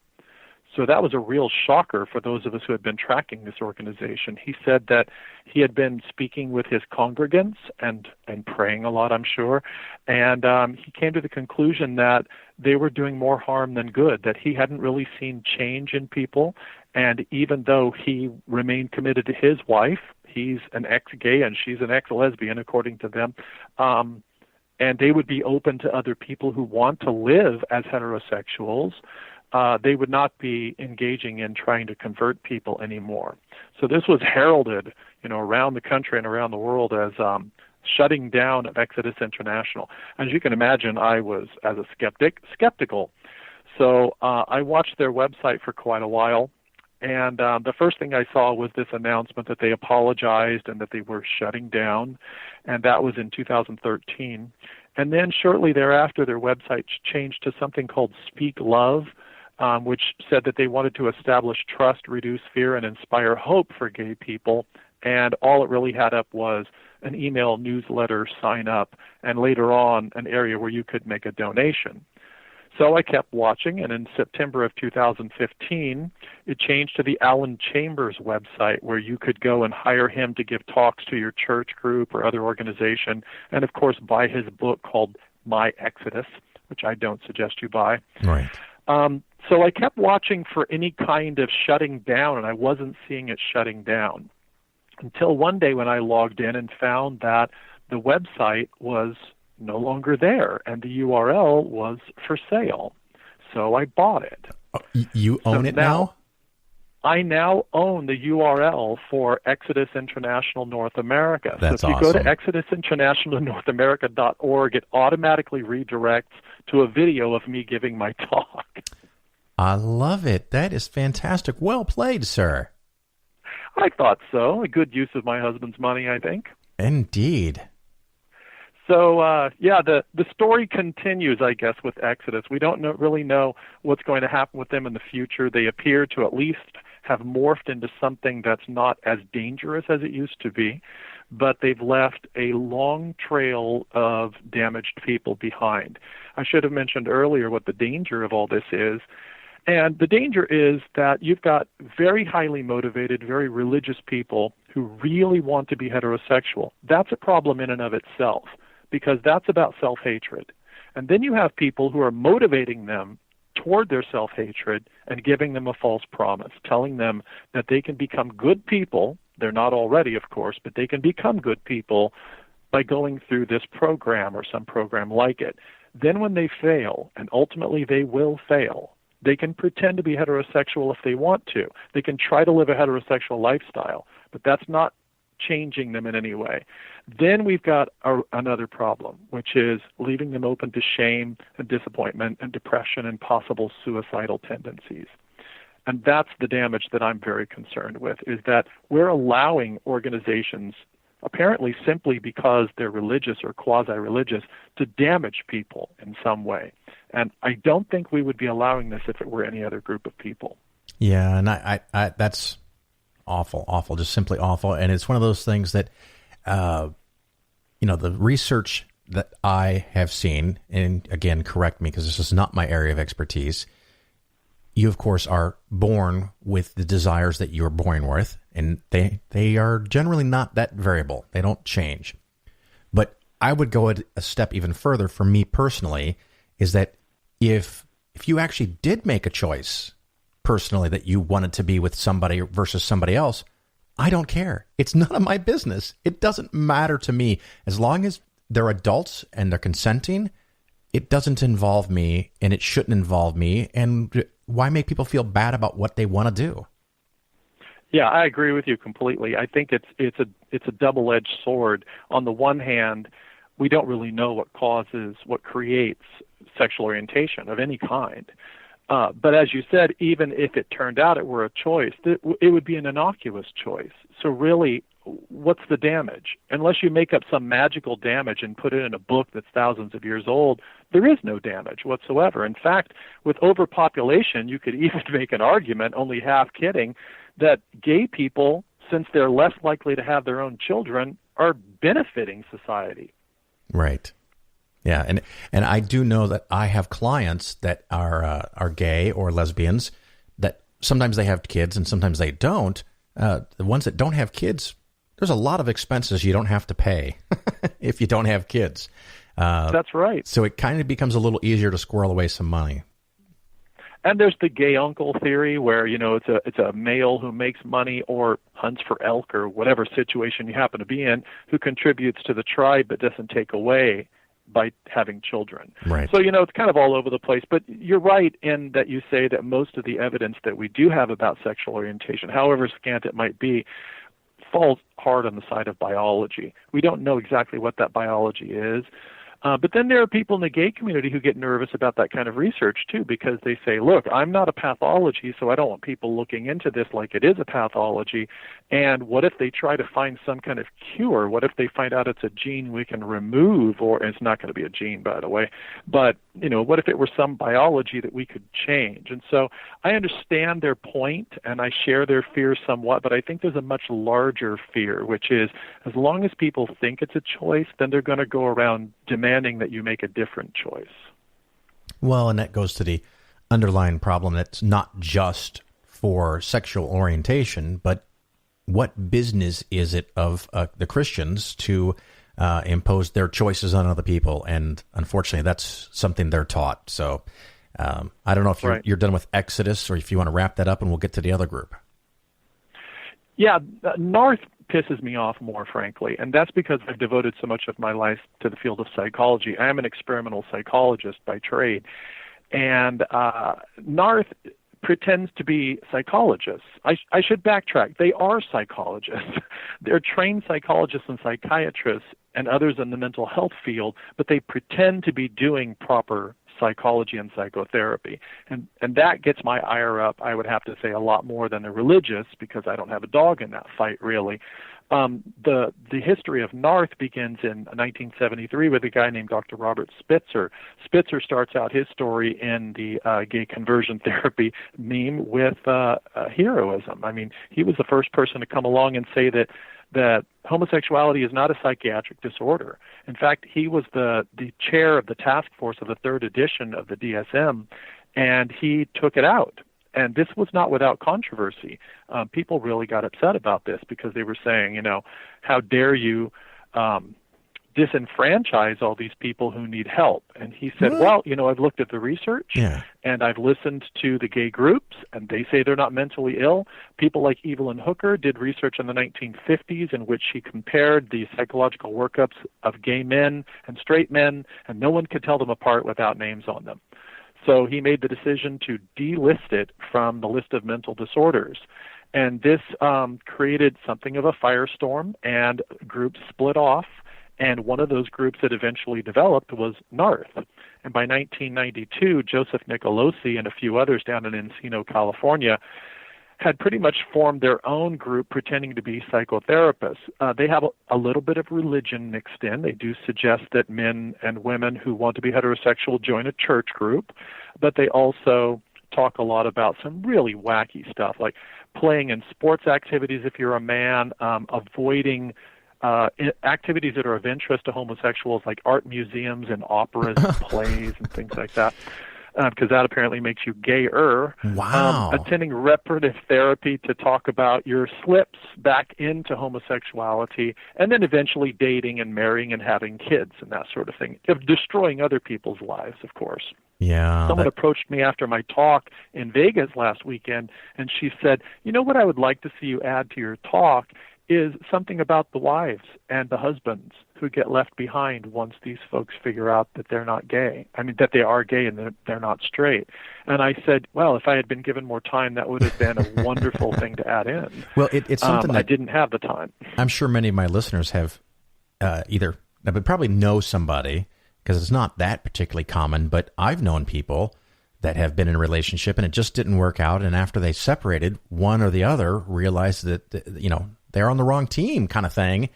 So that was a real shocker for those of us who had been tracking this organization. He said that he had been speaking with his congregants and praying a lot, I'm sure, and he came to the conclusion that they were doing more harm than good, that he hadn't really seen change in people, and even though he remained committed to his wife, he's an ex-gay and she's an ex-lesbian, according to them, and they would be open to other people who want to live as heterosexuals, they would not be engaging in trying to convert people anymore. So this was heralded, around the country and around the world as shutting down of Exodus International. As you can imagine, I was, as a skeptical. So I watched their website for quite a while, and the first thing I saw was this announcement that they apologized and that they were shutting down, and that was in 2013. And then shortly thereafter, their website changed to something called Speak Love, which said that they wanted to establish trust, reduce fear, and inspire hope for gay people. And all it really had up was an email newsletter sign up, and later on an area where you could make a donation. So I kept watching, and in September of 2015, it changed to the Alan Chambers website, where you could go and hire him to give talks to your church group or other organization, and of course buy his book called My Exodus, which I don't suggest you buy. Right. So I kept watching for any kind of shutting down, and I wasn't seeing it shutting down until one day when I logged in and found that the website was no longer there, and the URL was for sale. So I bought it. You own it now? I now own the URL for Exodus International North America. That's so if you awesome. go to ExodusInternationalNorthAmerica.org, it automatically redirects to a video of me giving my talk. I love it. That is fantastic. Well played, sir. I thought so. A good use of my husband's money, I think. Indeed. So, the story continues, I guess, with Exodus. We don't really know what's going to happen with them in the future. They appear to at least have morphed into something that's not as dangerous as it used to be, but they've left a long trail of damaged people behind. I should have mentioned earlier what the danger of all this is. And the danger is that you've got very highly motivated, very religious people who really want to be heterosexual. That's a problem in and of itself, because that's about self-hatred. And then you have people who are motivating them toward their self-hatred and giving them a false promise, telling them that they can become good people. They're not already, of course, but they can become good people by going through this program or some program like it. Then when they fail, and ultimately they will fail, they can pretend to be heterosexual if they want to. They can try to live a heterosexual lifestyle, but that's not changing them in any way. Then we've got another problem, which is leaving them open to shame and disappointment and depression and possible suicidal tendencies. And that's the damage that I'm very concerned with, is that we're allowing organizations, apparently simply because they're religious or quasi-religious, to damage people in some way. And I don't think we would be allowing this if it were any other group of people. Yeah, and I that's awful, just simply awful. And it's one of those things that, the research that I have seen, and again, correct me because this is not my area of expertise, you, of course, are born with the desires that you were born with, and they are generally not that variable. They don't change. But I would go a step even further for me personally, is that if you actually did make a choice personally that you wanted to be with somebody versus somebody else, I don't care. It's none of my business. It doesn't matter to me. As long as they're adults and they're consenting, it doesn't involve me, and it shouldn't involve me. And why make people feel bad about what they want to do? Yeah, I agree with you completely. I think it's a double-edged sword. On the one hand, we don't really know what creates sexual orientation of any kind. But as you said, even if it turned out it were a choice, it would be an innocuous choice. So really, what's the damage? Unless you make up some magical damage and put it in a book that's thousands of years old, there is no damage whatsoever. In fact, with overpopulation, you could even make an argument, only half kidding, that gay people, since they're less likely to have their own children, are benefiting society. Right. Yeah, and I do know that I have clients that are gay or lesbians that sometimes they have kids and sometimes they don't. The ones that don't have kids, there's a lot of expenses you don't have to pay if you don't have kids. That's right. So it kind of becomes a little easier to squirrel away some money. And there's the gay uncle theory where, it's a male who makes money or hunts for elk or whatever situation you happen to be in who contributes to the tribe but doesn't take away by having children. Right. So, it's kind of all over the place. But you're right in that you say that most of the evidence that we do have about sexual orientation, however scant it might be, falls hard on the side of biology. We don't know exactly what that biology is. But then there are people in the gay community who get nervous about that kind of research, too, because they say, look, I'm not a pathology, so I don't want people looking into this like it is a pathology. And what if they try to find some kind of cure? What if they find out it's a gene we can remove? Or it's not going to be a gene, by the way. But, what if it were some biology that we could change? And so I understand their point, and I share their fear somewhat, but I think there's a much larger fear, which is as long as people think it's a choice, then they're going to go around demanding that you make a different choice. Well, and that goes to the underlying problem that's not just for sexual orientation, but what business is it of the Christians to impose their choices on other people? And unfortunately, that's something they're taught. So I don't know if you're done with Exodus or if you want to wrap that up and we'll get to the other group. Yeah, Narth pisses me off more, frankly, and that's because I've devoted so much of my life to the field of psychology. I am an experimental psychologist by trade, and Narth pretends to be psychologists. I should backtrack. They are psychologists. They're trained psychologists and psychiatrists and others in the mental health field, but they pretend to be doing proper psychology and psychotherapy. And that gets my ire up, I would have to say, a lot more than the religious, because I don't have a dog in that fight, really. The history of Narth begins in 1973 with a guy named Dr. Robert Spitzer. Spitzer starts out his story in the gay conversion therapy meme with heroism. I mean, he was the first person to come along and say that homosexuality is not a psychiatric disorder. In fact, he was the chair of the task force of the third edition of the DSM, and he took it out. And this was not without controversy. People really got upset about this because they were saying, how dare you disenfranchise all these people who need help? And he said, well, I've looked at the research, and I've listened to the gay groups, and they say they're not mentally ill. People like Evelyn Hooker did research in the 1950s in which she compared the psychological workups of gay men and straight men, and no one could tell them apart without names on them. So he made the decision to delist it from the list of mental disorders. And this created something of a firestorm, and groups split off. And one of those groups that eventually developed was Narth. And by 1992, Joseph Nicolosi and a few others down in Encino, California, had pretty much formed their own group pretending to be psychotherapists. They have a little bit of religion mixed in. They do suggest that men and women who want to be heterosexual join a church group, but they also talk a lot about some really wacky stuff, like playing in sports activities if you're a man, avoiding activities that are of interest to homosexuals, like art museums and operas and plays and things like that. because that apparently makes you gayer. Wow. Attending reparative therapy to talk about your slips back into homosexuality, and then eventually dating and marrying and having kids and that sort of thing. Of destroying other people's lives, of course. Yeah. Someone approached me after my talk in Vegas last weekend, and she said, you know what I would like to see you add to your talk is something about the wives and the husbands who get left behind once these folks figure out that they're not gay. I mean, that they are gay and they're not straight. And I said, well, if I had been given more time, that would have been a wonderful thing to add in. Well, it's something that I didn't have the time. I'm sure many of my listeners have but probably know somebody, because it's not that particularly common, but I've known people that have been in a relationship and it just didn't work out. And after they separated, one or the other realized that, they're on the wrong team kind of thing.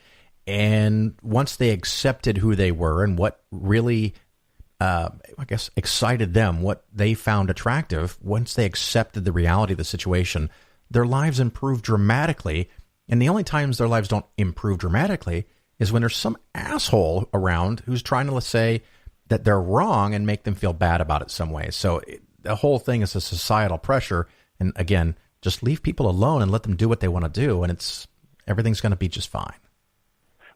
And once they accepted who they were and what really, excited them, what they found attractive, once they accepted the reality of the situation, their lives improved dramatically. And the only times their lives don't improve dramatically is when there's some asshole around who's trying to say that they're wrong and make them feel bad about it some way. So the whole thing is a societal pressure. And again, just leave people alone and let them do what they want to do. And everything's going to be just fine.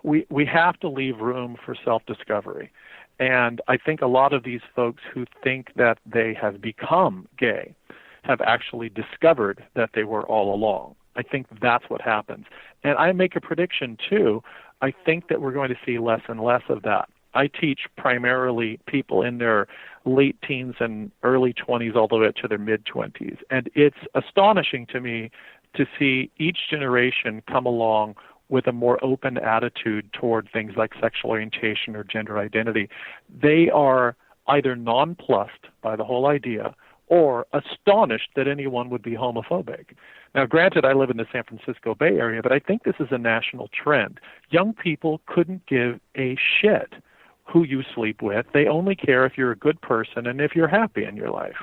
We have to leave room for self-discovery. And I think a lot of these folks who think that they have become gay have actually discovered that they were all along. I think that's what happens. And I make a prediction, too. I think that we're going to see less and less of that. I teach primarily people in their late teens and early 20s all the way up to their mid-20s. And it's astonishing to me to see each generation come along with a more open attitude toward things like sexual orientation or gender identity. They are either nonplussed by the whole idea or astonished that anyone would be homophobic. Now, granted, I live in the San Francisco Bay Area, but I think this is a national trend. Young people couldn't give a shit who you sleep with. They only care if you're a good person and if you're happy in your life.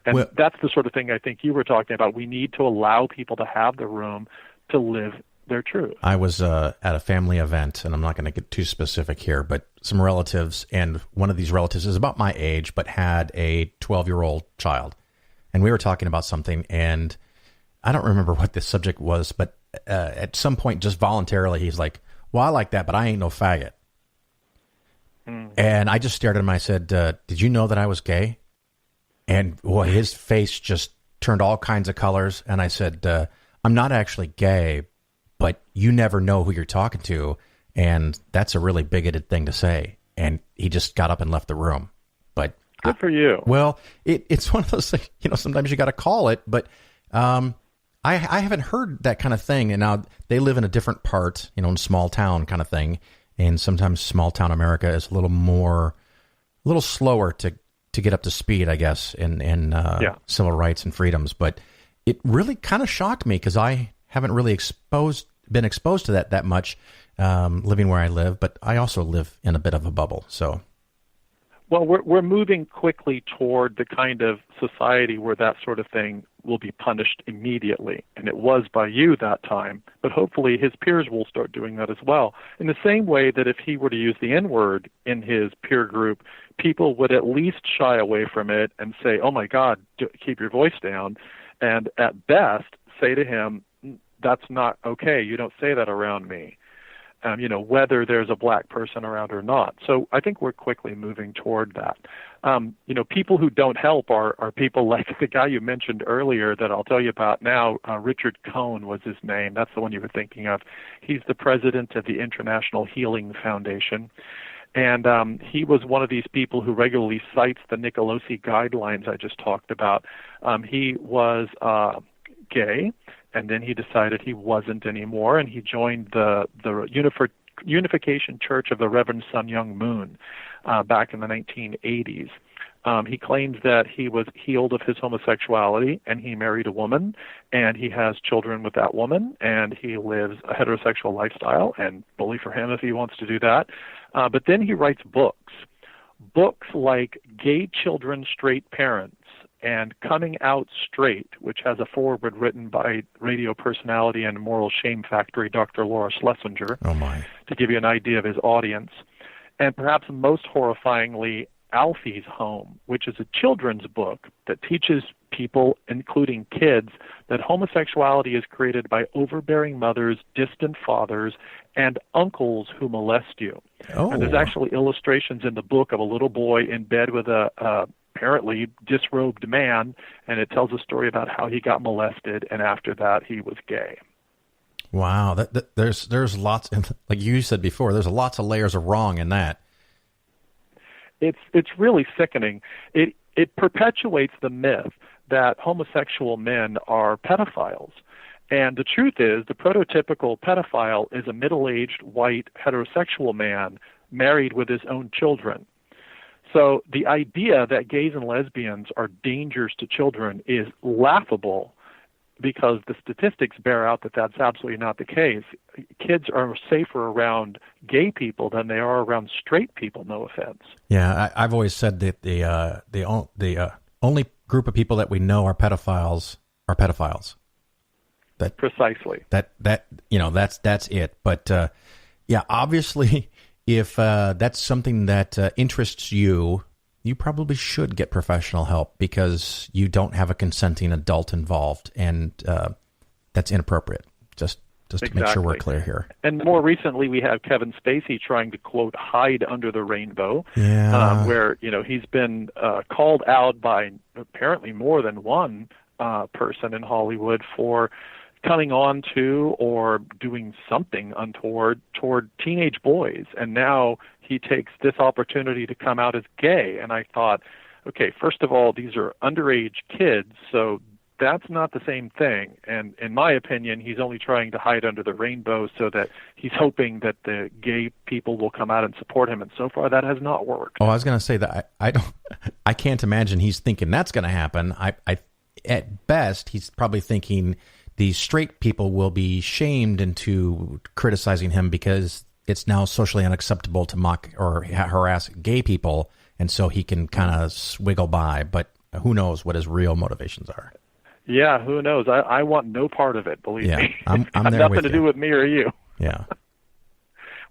And that's the sort of thing I think you were talking about. We need to allow people to have the room to live their truth. I was at a family event, and I'm not going to get too specific here, but some relatives, and one of these relatives is about my age, but had a 12-year-old child. And we were talking about something, and I don't remember what the subject was, but at some point, just voluntarily, he's like, well, I like that, but I ain't no faggot. And I just stared at him, and I said, did you know that I was gay? And boy, his face just turned all kinds of colors. And I said, I'm not actually gay, but you never know who you're talking to. And that's a really bigoted thing to say. And he just got up and left the room. But good for you. Well, it's one of those things, sometimes you got to call it. But I haven't heard that kind of thing. And now they live in a different part, in small town kind of thing. And sometimes small town America is a little slower to get up to speed, I guess, in civil rights and freedoms. But it really kind of shocked me because I haven't really been exposed to that much living where I live. But I also live in a bit of a bubble. So, well, we're moving quickly toward the kind of society where that sort of thing will be punished immediately. And it was by you that time. But hopefully his peers will start doing that as well. In the same way that if he were to use the N-word in his peer group, people would at least shy away from it and say, oh, my God, keep your voice down. And at best, say to him, that's not okay. You don't say that around me, whether there's a black person around or not. So I think we're quickly moving toward that. People who don't help are people like the guy you mentioned earlier that I'll tell you about now. Richard Cohn was his name. That's the one you were thinking of. He's the president of the International Healing Foundation. And he was one of these people who regularly cites the Nicolosi guidelines I just talked about. He was gay, and then he decided he wasn't anymore, and he joined the Unification Church of the Reverend Sun Myung Moon back in the 1980s. He claims that he was healed of his homosexuality, and he married a woman, and he has children with that woman, and he lives a heterosexual lifestyle, and bully for him if he wants to do that. But then he writes books like Gay Children, Straight Parents, and Coming Out Straight, which has a foreword written by radio personality and moral shame factory Dr. Laura Schlesinger, oh my, to give you an idea of his audience. And perhaps most horrifyingly, Alfie's Home, which is a children's book that teaches people, including kids, that homosexuality is created by overbearing mothers, distant fathers, and uncles who molest you. Oh. And there's actually illustrations in the book of a little boy in bed with a apparently disrobed man, and it tells a story about how he got molested, and after that he was gay. Wow, there's lots, like you said before, there's lots of layers of wrong in that. It's really sickening. It perpetuates the myth that homosexual men are pedophiles. And the truth is, the prototypical pedophile is a middle-aged, white, heterosexual man married with his own children. So the idea that gays and lesbians are dangers to children is laughable, because the statistics bear out that that's absolutely not the case. Kids are safer around gay people than they are around straight people, no offense. Yeah, I've always said that the only group of people that we know are pedophiles are pedophiles. That precisely. That's it. But yeah, obviously, if that's something that interests you, you probably should get professional help, because you don't have a consenting adult involved, and that's inappropriate. Just exactly. To make sure we're clear here. And more recently, we have Kevin Spacey trying to, quote, hide under the rainbow, where he's been called out by apparently more than one person in Hollywood for coming on to or doing something untoward toward teenage boys. And now he takes this opportunity to come out as gay. And I thought, okay, first of all, these are underage kids, so that's not the same thing. And in my opinion, he's only trying to hide under the rainbow so that he's hoping that the gay people will come out and support him. And so far, that has not worked. Oh, I was going to say that I can't imagine he's thinking that's going to happen. At best, he's probably thinking the straight people will be shamed into criticizing him because it's now socially unacceptable to mock or harass gay people, and so he can kind of swiggle by. But who knows what his real motivations are? Yeah, who knows? I want no part of it, believe me. I'm there nothing with to you. do with me or you. Yeah.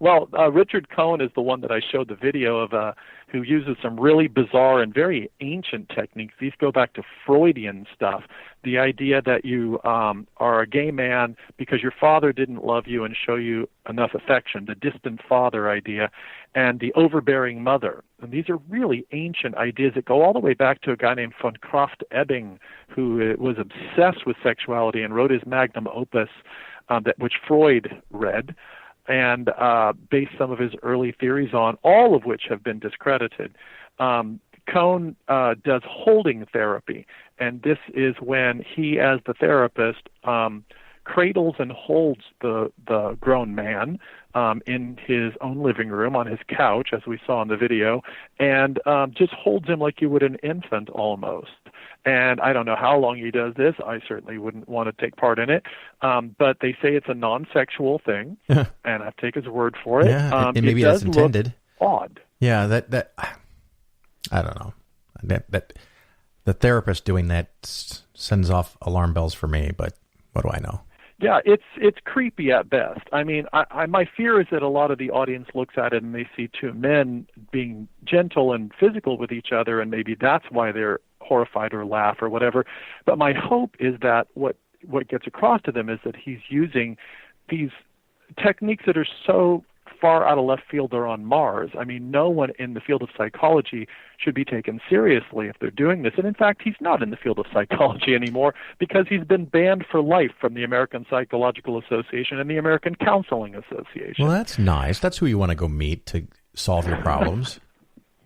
Well, Richard Cohen is the one that I showed the video of, who uses some really bizarre and very ancient techniques. These go back to Freudian stuff. The idea that you are a gay man because your father didn't love you and show you enough affection, the distant father idea, and the overbearing mother. And these are really ancient ideas that go all the way back to a guy named von Kraft-Ebing, who was obsessed with sexuality and wrote his magnum opus, which Freud read, and based some of his early theories on, all of which have been discredited. Cohn does holding therapy, and this is when he, as the therapist, cradles and holds the grown man in his own living room on his couch, as we saw in the video, and just holds him like you would an infant almost. And I don't know how long he does this. I certainly wouldn't want to take part in it. But they say it's a non-sexual thing, and I take his word for it. Yeah, and maybe that's intended. Odd. Yeah, that I don't know. That the therapist doing that sends off alarm bells for me. But what do I know? Yeah, it's creepy at best. I mean, my fear is that a lot of the audience looks at it and they see two men being gentle and physical with each other, and maybe that's why they're horrified or laugh or whatever. But my hope is that what gets across to them is that he's using these techniques that are so far out of left field or on Mars. I mean, no one in the field of psychology should be taken seriously if they're doing this. And in fact, he's not in the field of psychology anymore because he's been banned for life from the American Psychological Association and the American Counseling Association. Well, that's nice. That's who you want to go meet to solve your problems.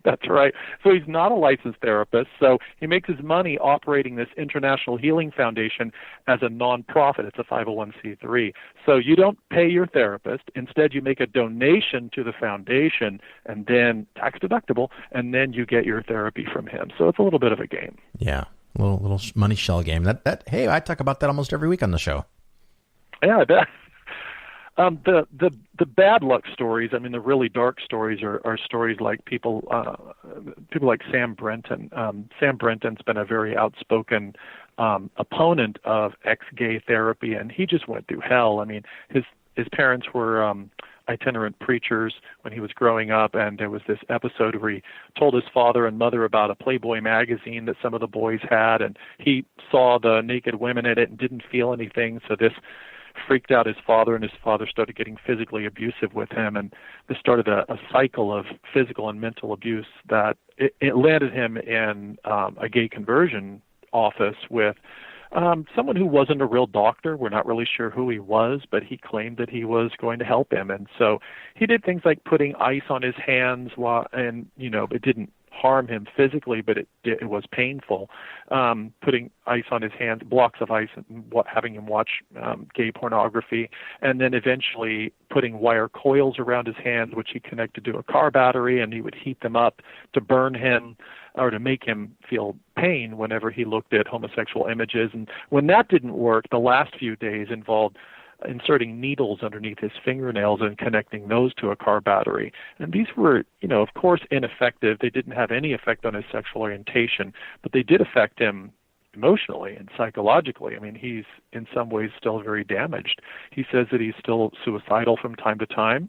That's right. So he's not a licensed therapist, so he makes his money operating this International Healing Foundation as a nonprofit. It's a 501c3. So you don't pay your therapist. Instead, you make a donation to the foundation, and then tax deductible, and then you get your therapy from him. So it's a little bit of a game. Yeah, a little money shell game. That hey, I talk about that almost every week on the show. Yeah, I bet. The bad luck stories, I mean, the really dark stories are stories like people like Sam Brenton. Sam Brenton's been a very outspoken opponent of ex-gay therapy, and he just went through hell. I mean, his parents were itinerant preachers when he was growing up, and there was this episode where he told his father and mother about a Playboy magazine that some of the boys had, and he saw the naked women in it and didn't feel anything, so this freaked out his father, and his father started getting physically abusive with him, and this started a cycle of physical and mental abuse that it landed him in a gay conversion office with someone who wasn't a real doctor. We're not really sure who he was, but he claimed that he was going to help him. And so he did things like putting ice on his hands and it didn't harm him physically, but it was painful. Putting ice on his hands, blocks of ice, and having him watch gay pornography, and then eventually putting wire coils around his hands, which he connected to a car battery, and he would heat them up to burn him or to make him feel pain whenever he looked at homosexual images. And when that didn't work, the last few days involved inserting needles underneath his fingernails and connecting those to a car battery. And these were, of course, ineffective. They didn't have any effect on his sexual orientation, but they did affect him emotionally and psychologically. I mean, he's in some ways still very damaged. He says that he's still suicidal from time to time.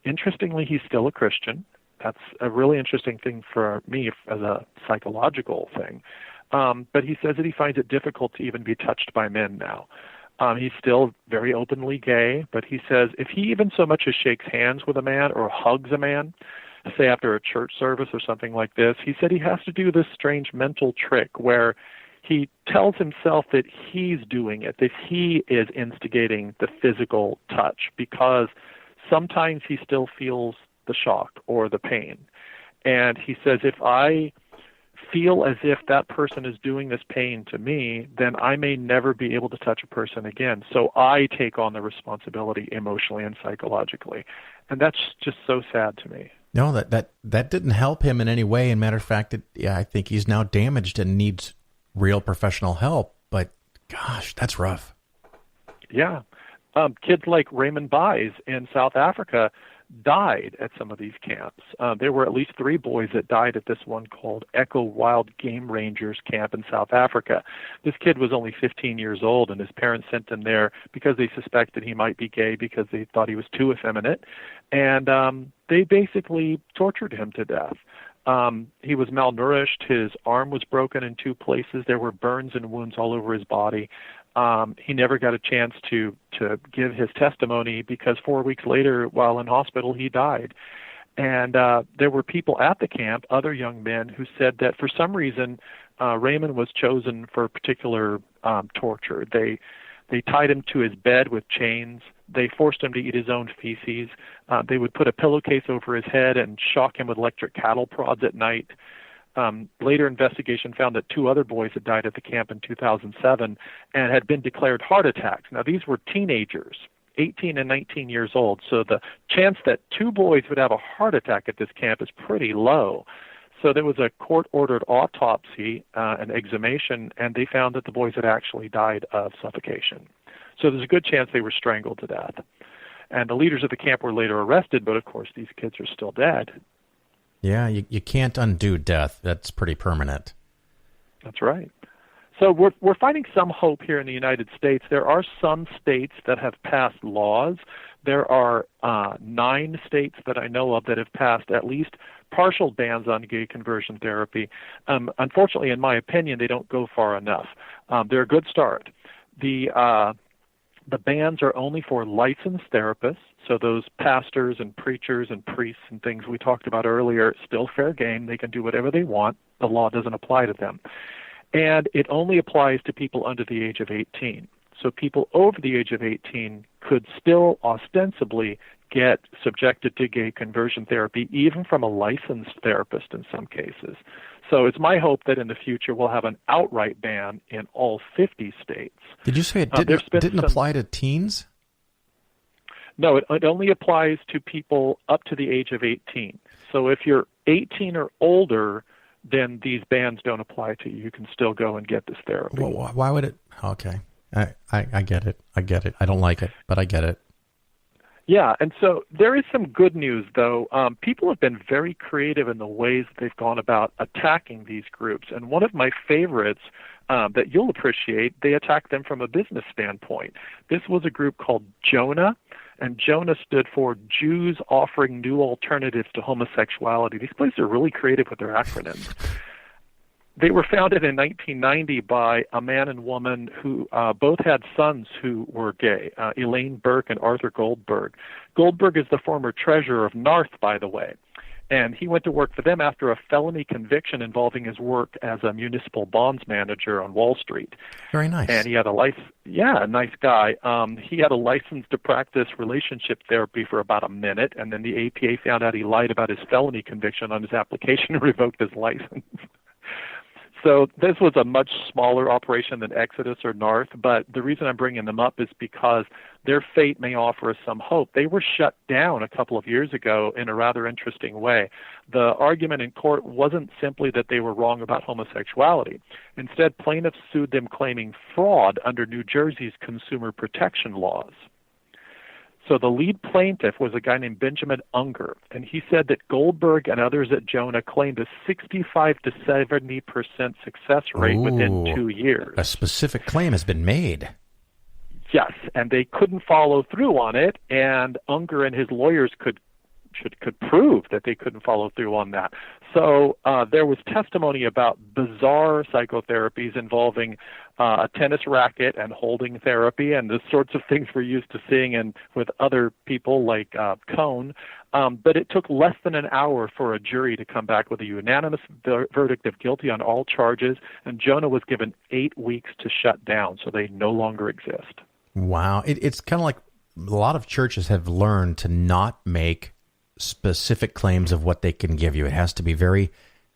Interestingly, he's still a Christian. That's a really interesting thing for me as a psychological thing. But he says that he finds it difficult to even be touched by men now. He's still very openly gay, but he says if he even so much as shakes hands with a man or hugs a man, say after a church service or something like this, he said he has to do this strange mental trick where he tells himself that he's doing it, that he is instigating the physical touch, because sometimes he still feels the shock or the pain. And he says, if I feel as if that person is doing this pain to me, then I may never be able to touch a person again. So I take on the responsibility emotionally and psychologically. And that's just so sad to me. No, that didn't help him in any way. And matter of fact, I think he's now damaged and needs real professional help. But gosh, that's rough. Yeah. Kids like Raymond Buys in South Africa died at some of these camps. There were at least 3 boys that died at this one called Echo Wild Game Rangers camp in South Africa. This kid was only 15 years old, and his parents sent him there because they suspected he might be gay because they thought he was too effeminate. And they basically tortured him to death. He was malnourished. His arm was broken in 2 places. There were burns and wounds all over his body. He never got a chance to give his testimony because 4 weeks later, while in hospital, he died. And there were people at the camp, other young men, who said that for some reason Raymond was chosen for particular torture. They tied him to his bed with chains. They forced him to eat his own feces. They would put a pillowcase over his head and shock him with electric cattle prods at night. Later investigation found that 2 other boys had died at the camp in 2007 and had been declared heart attacks. Now, these were teenagers, 18 and 19 years old, so the chance that 2 boys would have a heart attack at this camp is pretty low. So there was a court-ordered autopsy, an exhumation, and they found that the boys had actually died of suffocation. So there's a good chance they were strangled to death. And the leaders of the camp were later arrested, but of course these kids are still dead. Yeah, you can't undo death. That's pretty permanent. That's right. So we're finding some hope here in the United States. There are some states that have passed laws. There are 9 states that I know of that have passed at least partial bans on gay conversion therapy. Unfortunately, in my opinion, they don't go far enough. They're a good start. The bans are only for licensed therapists, so those pastors and preachers and priests and things we talked about earlier, still fair game. They can do whatever they want. The law doesn't apply to them. And it only applies to people under the age of 18. So people over the age of 18 could still ostensibly get subjected to gay conversion therapy, even from a licensed therapist in some cases. So it's my hope that in the future we'll have an outright ban in all 50 states. Did you say it didn't apply to teens? No, it only applies to people up to the age of 18. So if you're 18 or older, then these bans don't apply to you. You can still go and get this therapy. Well, why would it? Okay. I get it. I get it. I don't like it, but I get it. Yeah, and so there is some good news, though. People have been very creative in the ways that they've gone about attacking these groups. And one of my favorites that you'll appreciate, they attack them from a business standpoint. This was a group called Jonah, and Jonah stood for Jews Offering New Alternatives to Homosexuality. These places are really creative with their acronyms. They were founded in 1990 by a man and woman who both had sons who were gay, Elaine Burke and Arthur Goldberg. Goldberg is the former treasurer of NARTH, by the way, and he went to work for them after a felony conviction involving his work as a municipal bonds manager on Wall Street. Very nice. And he had a license. Yeah, a nice guy. He had a license to practice relationship therapy for about a minute, and then the APA found out he lied about his felony conviction on his application and revoked his license. So this was a much smaller operation than Exodus or NARTH, but the reason I'm bringing them up is because their fate may offer us some hope. They were shut down a couple of years ago in a rather interesting way. The argument in court wasn't simply that they were wrong about homosexuality. Instead, plaintiffs sued them claiming fraud under New Jersey's consumer protection laws. So the lead plaintiff was a guy named Benjamin Unger, and he said that Goldberg and others at Jonah claimed a 65 to 70% success rate within 2 years. A specific claim has been made. Yes, and they couldn't follow through on it, and Unger and his lawyers could prove that they couldn't follow through on that. So there was testimony about bizarre psychotherapies involving a tennis racket and holding therapy and the sorts of things we're used to seeing with other people like Cohn. But it took less than an hour for a jury to come back with a unanimous verdict of guilty on all charges, and Jonah was given 8 weeks to shut down, so they no longer exist. Wow. It's kind of like a lot of churches have learned to not make specific claims of what they can give you. It has to be very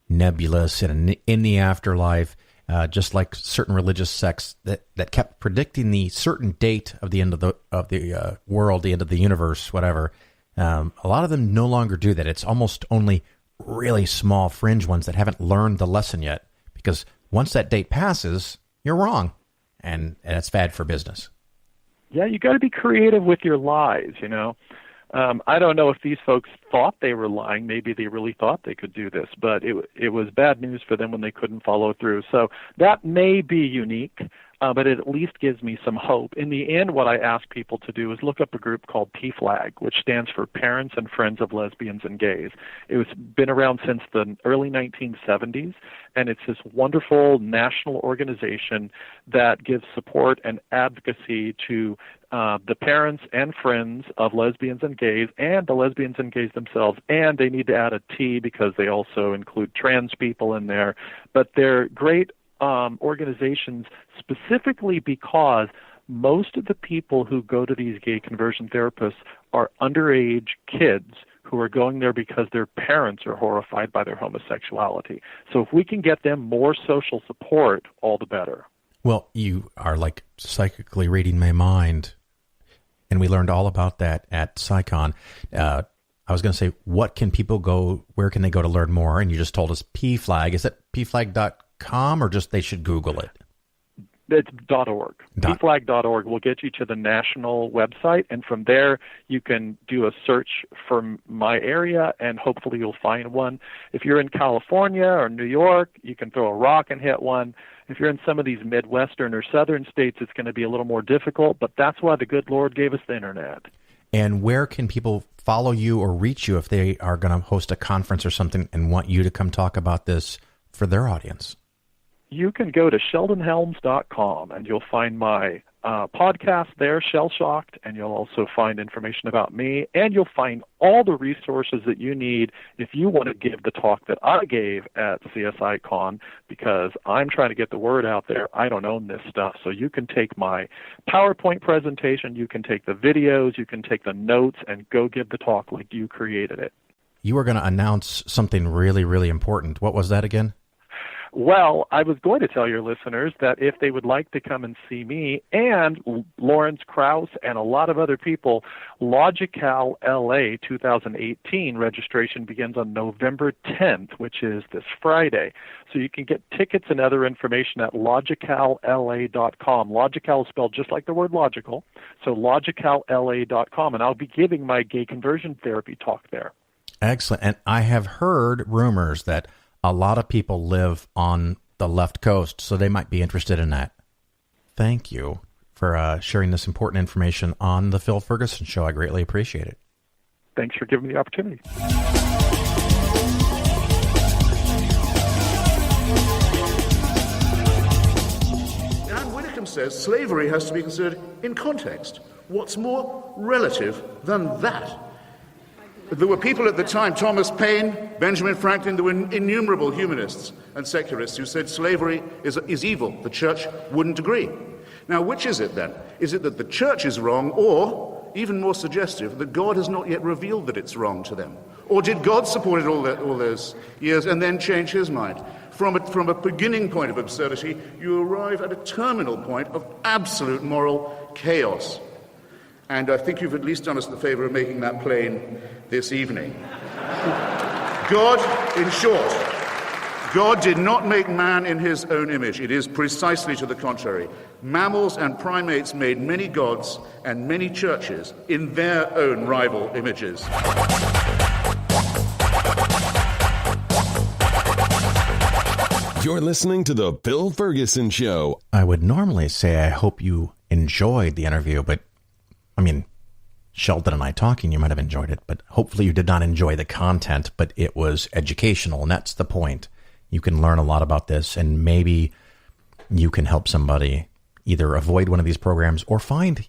nebulous and in the afterlife, just like certain religious sects that kept predicting the certain date of the end of the world, the end of the universe, whatever. A lot of them no longer do that. It's almost only really small fringe ones that haven't learned the lesson yet, because once that date passes, you're wrong, and it's bad for business. Yeah, you got to be creative with your lies, I don't know if these folks thought they were lying. Maybe they really thought they could do this, but it was bad news for them when they couldn't follow through. So that may be unique, but it at least gives me some hope. In the end, what I ask people to do is look up a group called PFLAG, which stands for Parents and Friends of Lesbians and Gays. It's been around since the early 1970s, and it's this wonderful national organization that gives support and advocacy to the parents and friends of lesbians and gays, and the lesbians and gays themselves, and they need to add a T because they also include trans people in there. But they're great organizations specifically because most of the people who go to these gay conversion therapists are underage kids who are going there because their parents are horrified by their homosexuality. So if we can get them more social support, all the better. Well, you are like psychically reading my mind, and we learned all about that at PsyCon. I was going to say, where can they go to learn more? And you just told us PFLAG. Is it pflag.com, or just they should Google it? It's .org. PFLAG.org will get you to the national website, and from there you can do a search for my area, and hopefully you'll find one. If you're in California or New York, you can throw a rock and hit one. If you're in some of these Midwestern or Southern states, it's going to be a little more difficult, but that's why the good Lord gave us the Internet. And where can people follow you or reach you if they are going to host a conference or something and want you to come talk about this for their audience? You can go to sheldonhelms.com, and you'll find my podcast there, Shell Shocked, and you'll also find information about me, and you'll find all the resources that you need if you want to give the talk that I gave at CSICon, because I'm trying to get the word out there. I don't own this stuff, so you can take my PowerPoint presentation, you can take the videos, you can take the notes, and go give the talk like you created it. You were going to announce something really, really important. What was that again? Well, I was going to tell your listeners that if they would like to come and see me and Lawrence Krauss and a lot of other people, Logical LA 2018 registration begins on November 10th, which is this Friday. So you can get tickets and other information at logicalla.com. Logical is spelled just like the word logical, so logicalla.com, and I'll be giving my gay conversion therapy talk there. Excellent. And I have heard rumors that a lot of people live on the left coast, so they might be interested in that. Thank you. for sharing this important information on the Phil Ferguson Show. I greatly appreciate it. Thanks for giving me the opportunity. Says slavery has to be considered in context. What's more relative than that? There were people at the time, Thomas Paine, Benjamin Franklin, there were innumerable humanists and secularists who said slavery is evil. The church wouldn't agree. Now, which is it then? Is it that the church is wrong, or, even more suggestive, that God has not yet revealed that it's wrong to them? Or did God support it all those years and then change his mind? From a beginning point of absurdity, you arrive at a terminal point of absolute moral chaos. And I think you've at least done us the favor of making that plain this evening. God, in short, God did not make man in his own image. It is precisely to the contrary. Mammals and primates made many gods and many churches in their own rival images. You're listening to The Phil Ferguson Show. I would normally say I hope you enjoyed the interview, but, I mean, Sheldon and I talking, you might have enjoyed it, but hopefully you did not enjoy the content, but it was educational, and that's the point. You can learn a lot about this, and maybe you can help somebody either avoid one of these programs or find,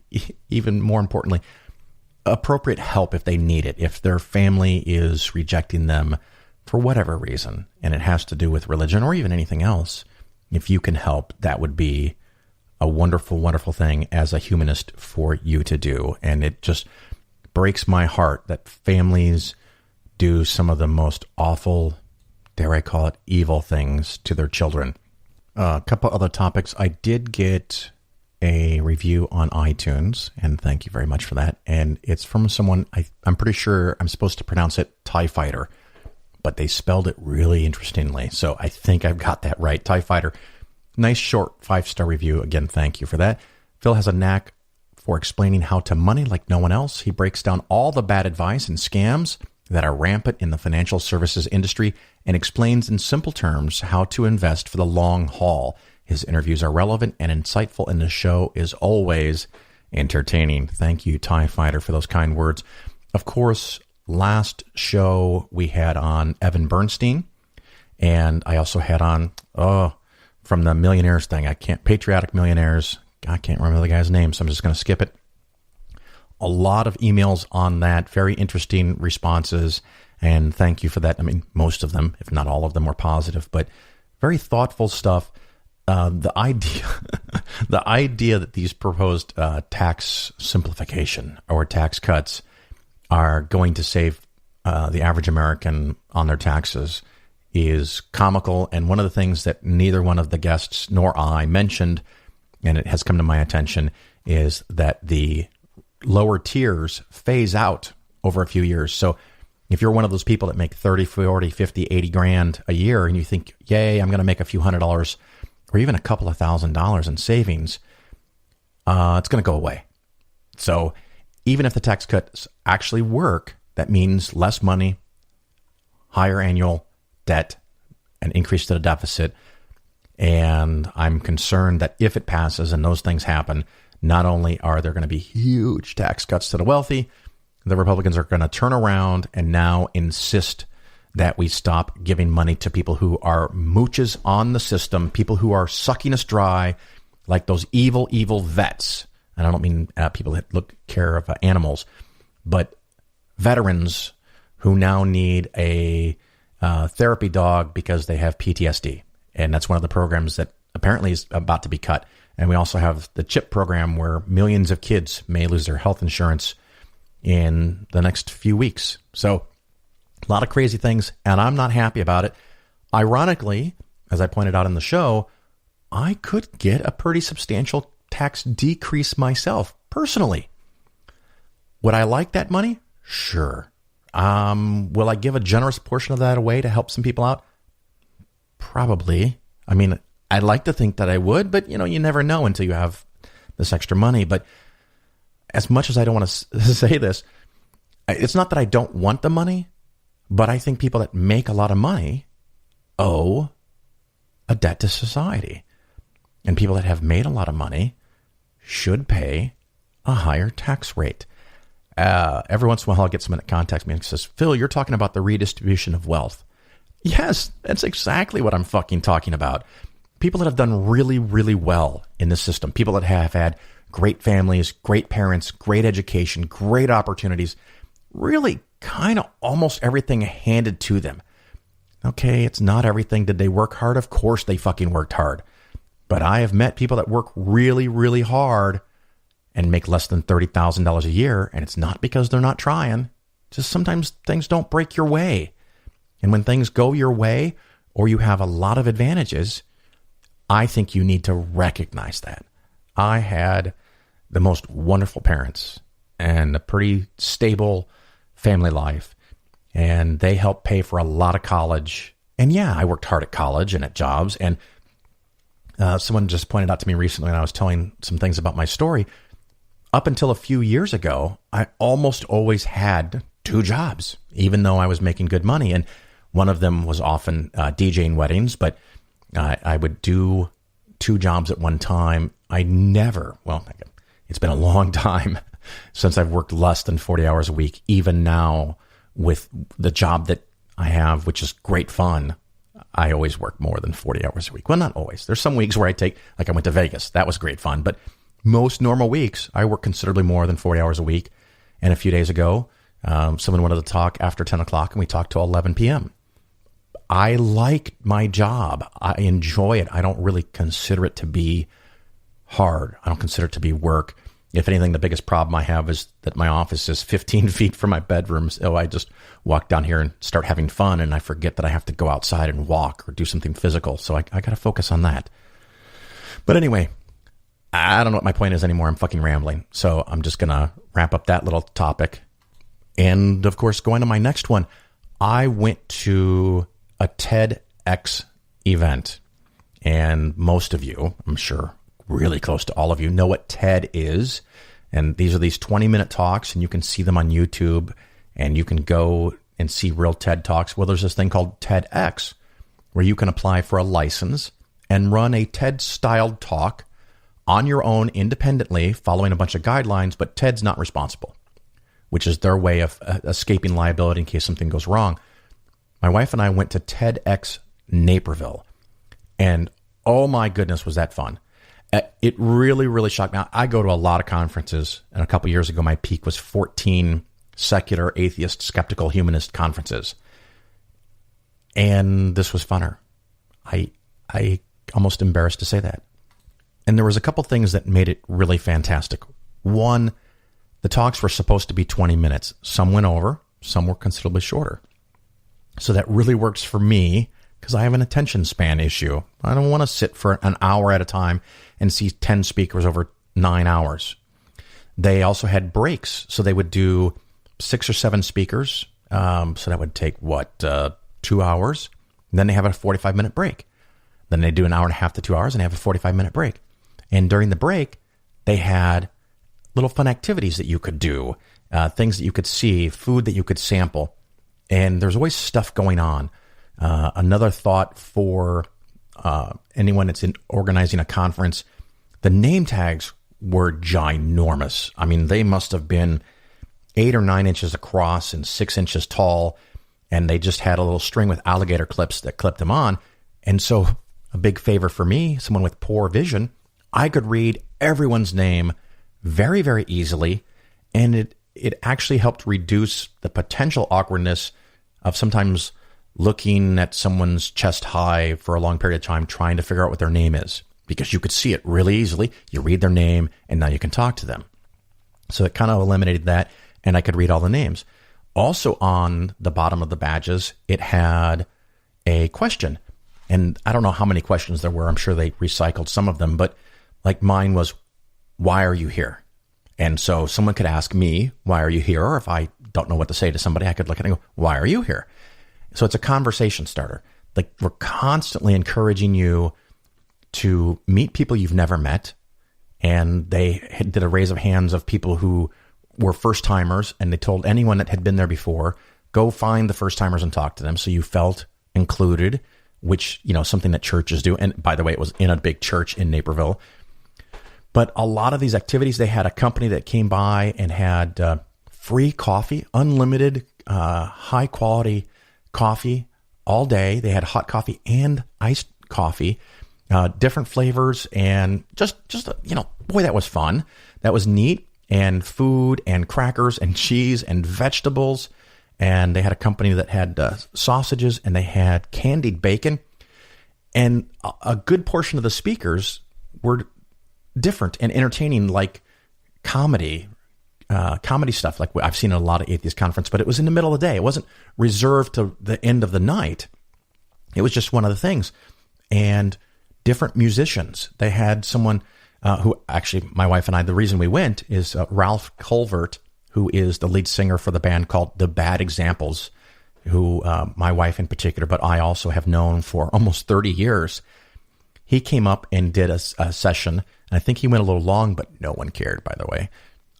even more importantly, appropriate help if they need it, if their family is rejecting them for whatever reason, and it has to do with religion or even anything else. If you can help, that would be a wonderful, wonderful thing as a humanist for you to do. And it just breaks my heart that families do some of the most awful, dare I call it, evil things to their children. A couple other topics. I did get a review on iTunes, and thank you very much for that. And it's from someone, I'm pretty sure I'm supposed to pronounce it TIE Fighter, but they spelled it really interestingly. So I think I've got that right. TIE Fighter. Nice short 5-star review. Again, thank you for that. Phil has a knack for explaining how to money like no one else. He breaks down all the bad advice and scams that are rampant in the financial services industry and explains in simple terms how to invest for the long haul. His interviews are relevant and insightful, and the show is always entertaining. Thank you, TIE Fighter, for those kind words. Of course, last show we had on Evan Bernstein, and I also had on, from the Millionaires thing, Patriotic Millionaires, I can't remember the guy's name, so I'm just going to skip it. A lot of emails on that, very interesting responses, and thank you for that. I mean, most of them, if not all of them, were positive, but very thoughtful stuff. The idea that these proposed tax simplification or tax cuts are going to save the average American on their taxes is comical. And one of the things that neither one of the guests nor I mentioned, and it has come to my attention, is that the lower tiers phase out over a few years. So if you're one of those people that make 30, 40, 50, 80 grand a year and you think, yay, I'm going to make a few $100s or even a couple of $1,000s in savings, it's going to go away. So even if the tax cuts actually work, that means less money, higher annual debt, an increase to the deficit. And I'm concerned that if it passes and those things happen, not only are there going to be huge tax cuts to the wealthy, the Republicans are going to turn around and now insist that we stop giving money to people who are mooches on the system, people who are sucking us dry, like those evil, evil vets. And I don't mean people that care of animals, but veterans who now need a therapy dog because they have PTSD. And that's one of the programs that apparently is about to be cut. And we also have the CHIP program where millions of kids may lose their health insurance in the next few weeks. So a lot of crazy things, and I'm not happy about it. Ironically, as I pointed out in the show, I could get a pretty substantial tax decrease myself, personally. Would I like that money? Sure. Will I give a generous portion of that away to help some people out? Probably. I mean, I'd like to think that I would, but you never know until you have this extra money. But as much as I don't want to say this, it's not that I don't want the money, but I think people that make a lot of money owe a debt to society. And people that have made a lot of money should pay a higher tax rate. Every once in a while, I'll get someone that contacts me and says, Phil, you're talking about the redistribution of wealth. Yes, that's exactly what I'm fucking talking about. People that have done really, really well in this system, people that have had great families, great parents, great education, great opportunities, really kind of almost everything handed to them. Okay, it's not everything. Did they work hard? Of course they fucking worked hard. But I have met people that work really, really hard and make less than $30,000 a year. And it's not because they're not trying. Just sometimes things don't break your way. And when things go your way or you have a lot of advantages, I think you need to recognize that. I had the most wonderful parents and a pretty stable family life. And they helped pay for a lot of college. And yeah, I worked hard at college and at jobs. And someone just pointed out to me recently when I was telling some things about my story. Up until a few years ago, I almost always had 2 jobs, even though I was making good money. And one of them was often DJing weddings, but I would do 2 jobs at one time. It's been a long time since I've worked less than 40 hours a week. Even now, with the job that I have, which is great fun, I always work more than 40 hours a week. Well, not always. There's some weeks where I went to Vegas. That was great fun. But most normal weeks, I work considerably more than 40 hours a week. And a few days ago, someone wanted to talk after 10 o'clock, and we talked till 11 p.m. I like my job. I enjoy it. I don't really consider it to be hard. I don't consider it to be work. If anything, the biggest problem I have is that my office is 15 feet from my bedroom. So I just walk down here and start having fun, and I forget that I have to go outside and walk or do something physical. So I got to focus on that. But anyway, I don't know what my point is anymore. I'm fucking rambling. So I'm just going to wrap up that little topic. And of course, going to my next one, I went to a TEDx event. And most of you, I'm sure, really close to all of you, know what TED is. And these are these 20-minute talks, and you can see them on YouTube, and you can go and see real TED Talks. Well, there's this thing called TEDx, where you can apply for a license and run a TED-styled talk on your own independently, following a bunch of guidelines, but TED's not responsible, which is their way of escaping liability in case something goes wrong. My wife and I went to TEDx Naperville, and oh my goodness, was that fun. It really, really shocked me. Now, I go to a lot of conferences, and a couple years ago, my peak was 14 secular, atheist, skeptical, humanist conferences. And this was funner. I almost embarrassed to say that. And there was a couple things that made it really fantastic. One, the talks were supposed to be 20 minutes. Some went over, some were considerably shorter. So that really works for me because I have an attention span issue. I don't want to sit for an hour at a time and see 10 speakers over 9 hours. They also had breaks. So they would do 6 or 7 speakers. So that would take, 2 hours? And then they have a 45-minute break. Then they do an hour and a half to 2 hours and they have a 45-minute break. And during the break, they had little fun activities that you could do, things that you could see, food that you could sample. And there's always stuff going on. Another thought for anyone that's organizing a conference, the name tags were ginormous. I mean, they must have been 8 or 9 inches across and 6 inches tall. And they just had a little string with alligator clips that clipped them on. And so a big favor for me, someone with poor vision, I could read everyone's name very, very easily. And it actually helped reduce the potential awkwardness of sometimes looking at someone's chest high for a long period of time, trying to figure out what their name is, because you could see it really easily. You read their name and now you can talk to them. So it kind of eliminated that, and I could read all the names. Also on the bottom of the badges, it had a question. And I don't know how many questions there were. I'm sure they recycled some of them, but like mine was, why are you here? And so someone could ask me, why are you here? Or if I don't know what to say to somebody, I could look at it and go, why are you here? So it's a conversation starter. Like, we're constantly encouraging you to meet people you've never met. And they did a raise of hands of people who were first timers, and they told anyone that had been there before, go find the first timers and talk to them. So you felt included, which, something that churches do. And by the way, it was in a big church in Naperville. But a lot of these activities, they had a company that came by and had free coffee, unlimited, high quality coffee all day. They had hot coffee and iced coffee, different flavors, and just boy, that was fun. That was neat. And food and crackers and cheese and vegetables. And they had a company that had sausages, and they had candied bacon. And a good portion of the speakers were different and entertaining, like comedy stuff, like I've seen at a lot of atheist conference, but it was in the middle of the day. It wasn't reserved to the end of the night. It was just one of the things. And different musicians. They had someone who actually, my wife and I, the reason we went is Ralph Colvert, who is the lead singer for the band called The Bad Examples, who my wife in particular, but I also have known for almost 30 years. He came up and did a session, and I think he went a little long, but no one cared, by the way,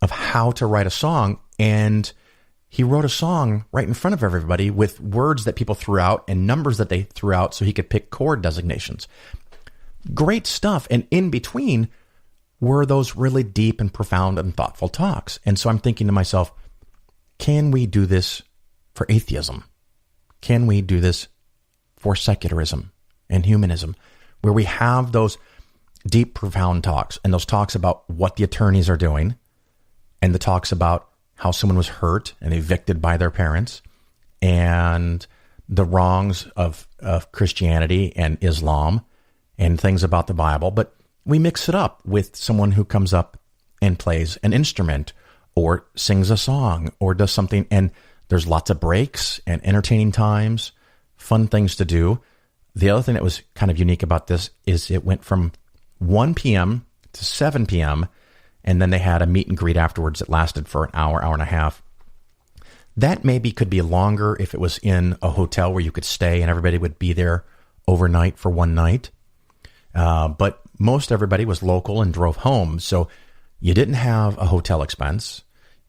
of how to write a song. And he wrote a song right in front of everybody with words that people threw out and numbers that they threw out so he could pick chord designations. Great stuff. And in between were those really deep and profound and thoughtful talks. And so I'm thinking to myself, can we do this for atheism? Can we do this for secularism and humanism, where we have those deep, profound talks, and those talks about what the attorneys are doing, and the talks about how someone was hurt and evicted by their parents, and the wrongs of Christianity and Islam, and things about the Bible, but we mix it up with someone who comes up and plays an instrument or sings a song or does something, and there's lots of breaks and entertaining times, fun things to do. The other thing that was kind of unique about this is it went from 1 p.m. to 7 p.m., and then they had a meet and greet afterwards that lasted for an hour, hour and a half. That maybe could be longer if it was in a hotel where you could stay and everybody would be there overnight for one night. But most everybody was local and drove home. So you didn't have a hotel expense.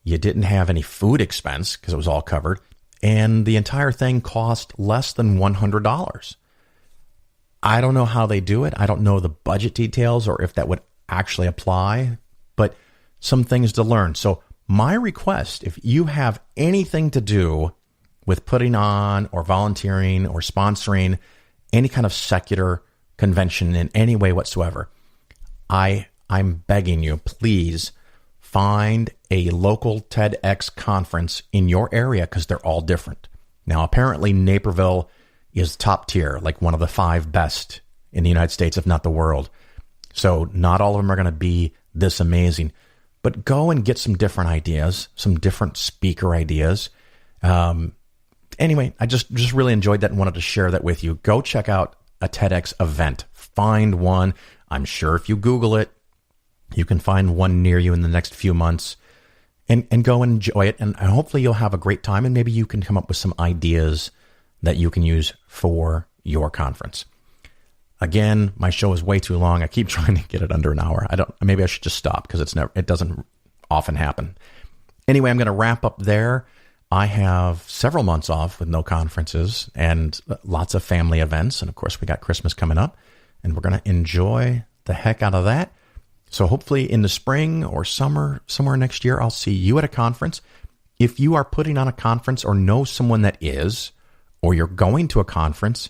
You didn't have any food expense because it was all covered. And the entire thing cost less than $100. I don't know how they do it. I don't know the budget details or if that would actually apply, but some things to learn. So my request, if you have anything to do with putting on or volunteering or sponsoring any kind of secular convention in any way whatsoever, I'm begging you, please find a local TEDx conference in your area, because they're all different. Now, apparently Naperville is top tier, like one of the 5 best in the United States, if not the world. So not all of them are going to be this amazing, but go and get some different ideas, some different speaker ideas. Anyway, I just really enjoyed that and wanted to share that with you. Go check out a TEDx event. Find one. I'm sure if you Google it, you can find one near you in the next few months, and go and enjoy it. And hopefully you'll have a great time, and maybe you can come up with some ideas that you can use for your conference. Again, my show is way too long. I keep trying to get it under an hour. Maybe I should just stop, because it doesn't often happen. Anyway, I'm going to wrap up there. I have several months off with no conferences and lots of family events. And of course, we got Christmas coming up, and we're going to enjoy the heck out of that. So hopefully in the spring or summer, somewhere next year, I'll see you at a conference. If you are putting on a conference or know someone that is, or you're going to a conference,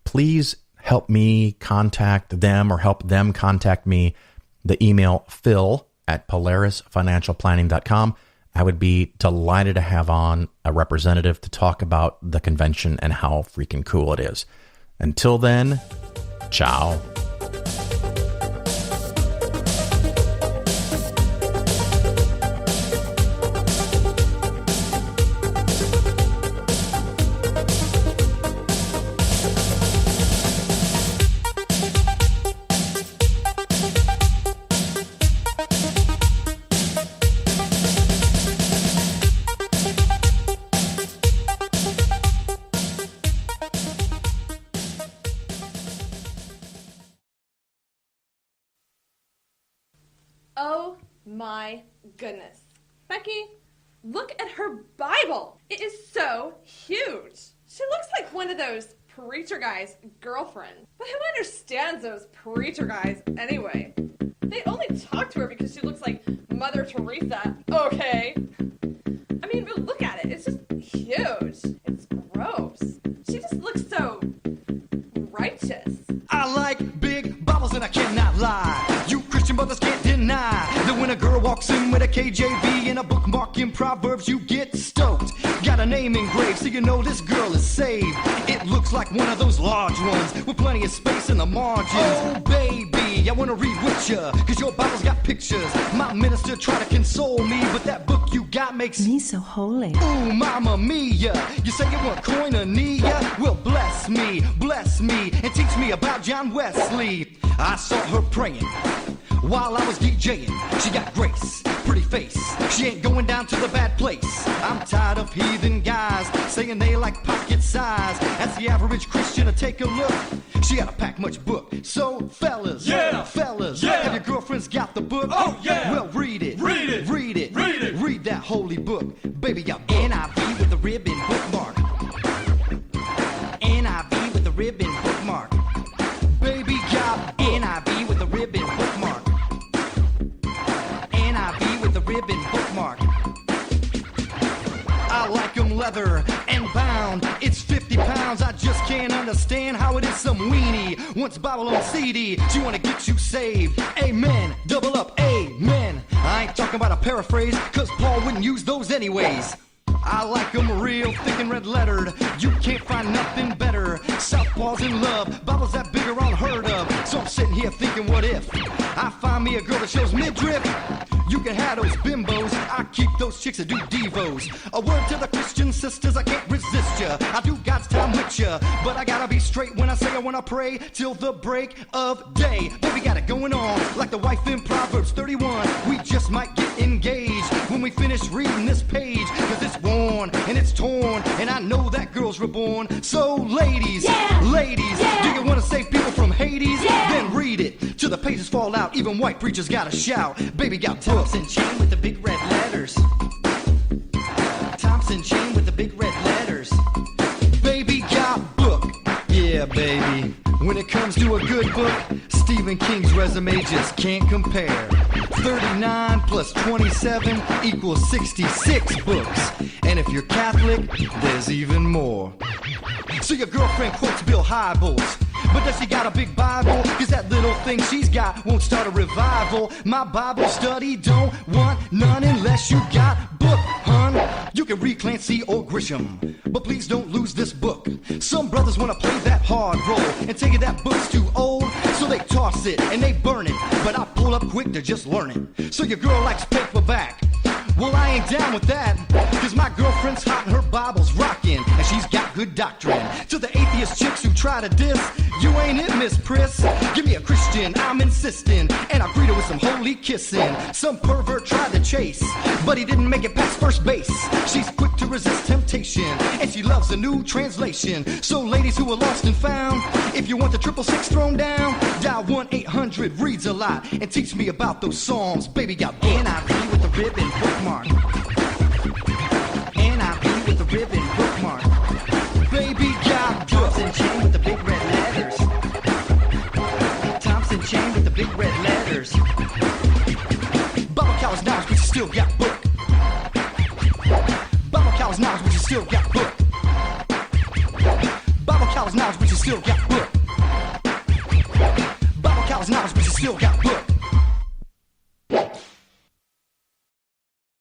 please help me contact them or help them contact me. The email phil@polarisfinancialplanning.com. I would be delighted to have on a representative to talk about the convention and how freaking cool it is. Until then, ciao. Oh my goodness. Becky, look at her Bible. It is so huge. She looks like one of those preacher guys' girlfriends. But who understands those preacher guys anyway? They only talk to her because she looks like Mother Teresa. Okay. I mean, but look at it. It's just huge. It's gross. She just looks so righteous. I like big Bibles and I cannot lie. You Christian brothers can't deny that when a girl walks in with a KJV and a bookmark in Proverbs, you get stoked. Got a name engraved so you know this girl is saved. It looks like one of those large ones with plenty of space in the margins. Oh baby, I wanna read with ya, cause your Bible's got pictures. My minister tried to console me, but that book you got makes me so holy. Ooh, mama mia, you say you want koinonia? Well, bless me, and teach me about John Wesley. I saw her praying while I was DJing. She got grace, pretty face. She ain't going down to the bad place. I'm tired of heathen guys saying they like pocket size. As the average Christian to take a look, she got a pack much book. So fellas, have your girlfriends got the book? Oh yeah. Well, read it. Read that holy book. Baby got NIV with the ribbon bookmark. NIV with the ribbon bookmark. Baby got NIV with the ribbon bookmark. NIV with the ribbon bookmark. I like 'em leather and bound. It's 50 pounds. I just can't understand how it is some weenie wants Bible on CD. She wanna get you saved. Amen. Double up. Amen. I ain't talking about a paraphrase, cause Paul wouldn't use those anyways. I like 'em real thick and red lettered. You can't find nothing better. Southpaws in love, Bibles that big are unheard of. So I'm sitting here thinking, what if I find me a girl that shows midriff? You can have those bimbos, I keep those chicks that do devos. A word to the Christian sisters, I can't resist ya. I do God's time with ya, but I gotta be straight when I say I wanna pray till the break of day. Baby got it going on, like the wife in Proverbs 31. We just might get engaged when we finish reading this page, cause it's worn and it's torn, and I know that girl's reborn. So ladies, do you wanna save people from Hades? Then read it till the pages fall out. Even white preachers gotta shout. Baby got Thompson chain with the big red letters. Thompson chain with the big red letters. Baby got book. Yeah, baby. When it comes to a good book, Stephen King's resume just can't compare. 39 plus 27 equals 66 books. And if you're Catholic, there's even more. So your girlfriend quotes Bill Hybels, but does she got a big Bible? Cause that little thing she's got won't start a revival. My Bible study don't want none unless you got book, hun. You can read Clancy or Grisham, but please don't lose this book. Some brothers wanna play that hard role and tell you that book's too old, so they toss it and they burn it. But I pull up quick to just learn it. So your girl likes paperback. Well, I ain't down with that, cause my girlfriend's hot and her Bible's rockin', and she's got good doctrine. To the atheist chicks who try to diss, you ain't it, Miss Priss. Give me a Christian, I'm insisting, and I greet her with some holy kissing. Some pervert tried to chase, but he didn't make it past first base. She's quick to resist temptation, and she loves a new translation. So ladies who are lost and found, if you want the 666 thrown down, dial 1-800 reads a lot, and teach me about those Psalms. Baby got NIV with the ribbon bookmark. NIV with the ribbon bookmark. Baby got Thompson chain with the big red letters. Thompson chain with the big red letters. Bible Cows Knowledge, but you still got book. Bible Cows Knowledge, but you still got book. Bible Cows Knowledge, but you still got book. Bible Cows Knowledge, but you still got book.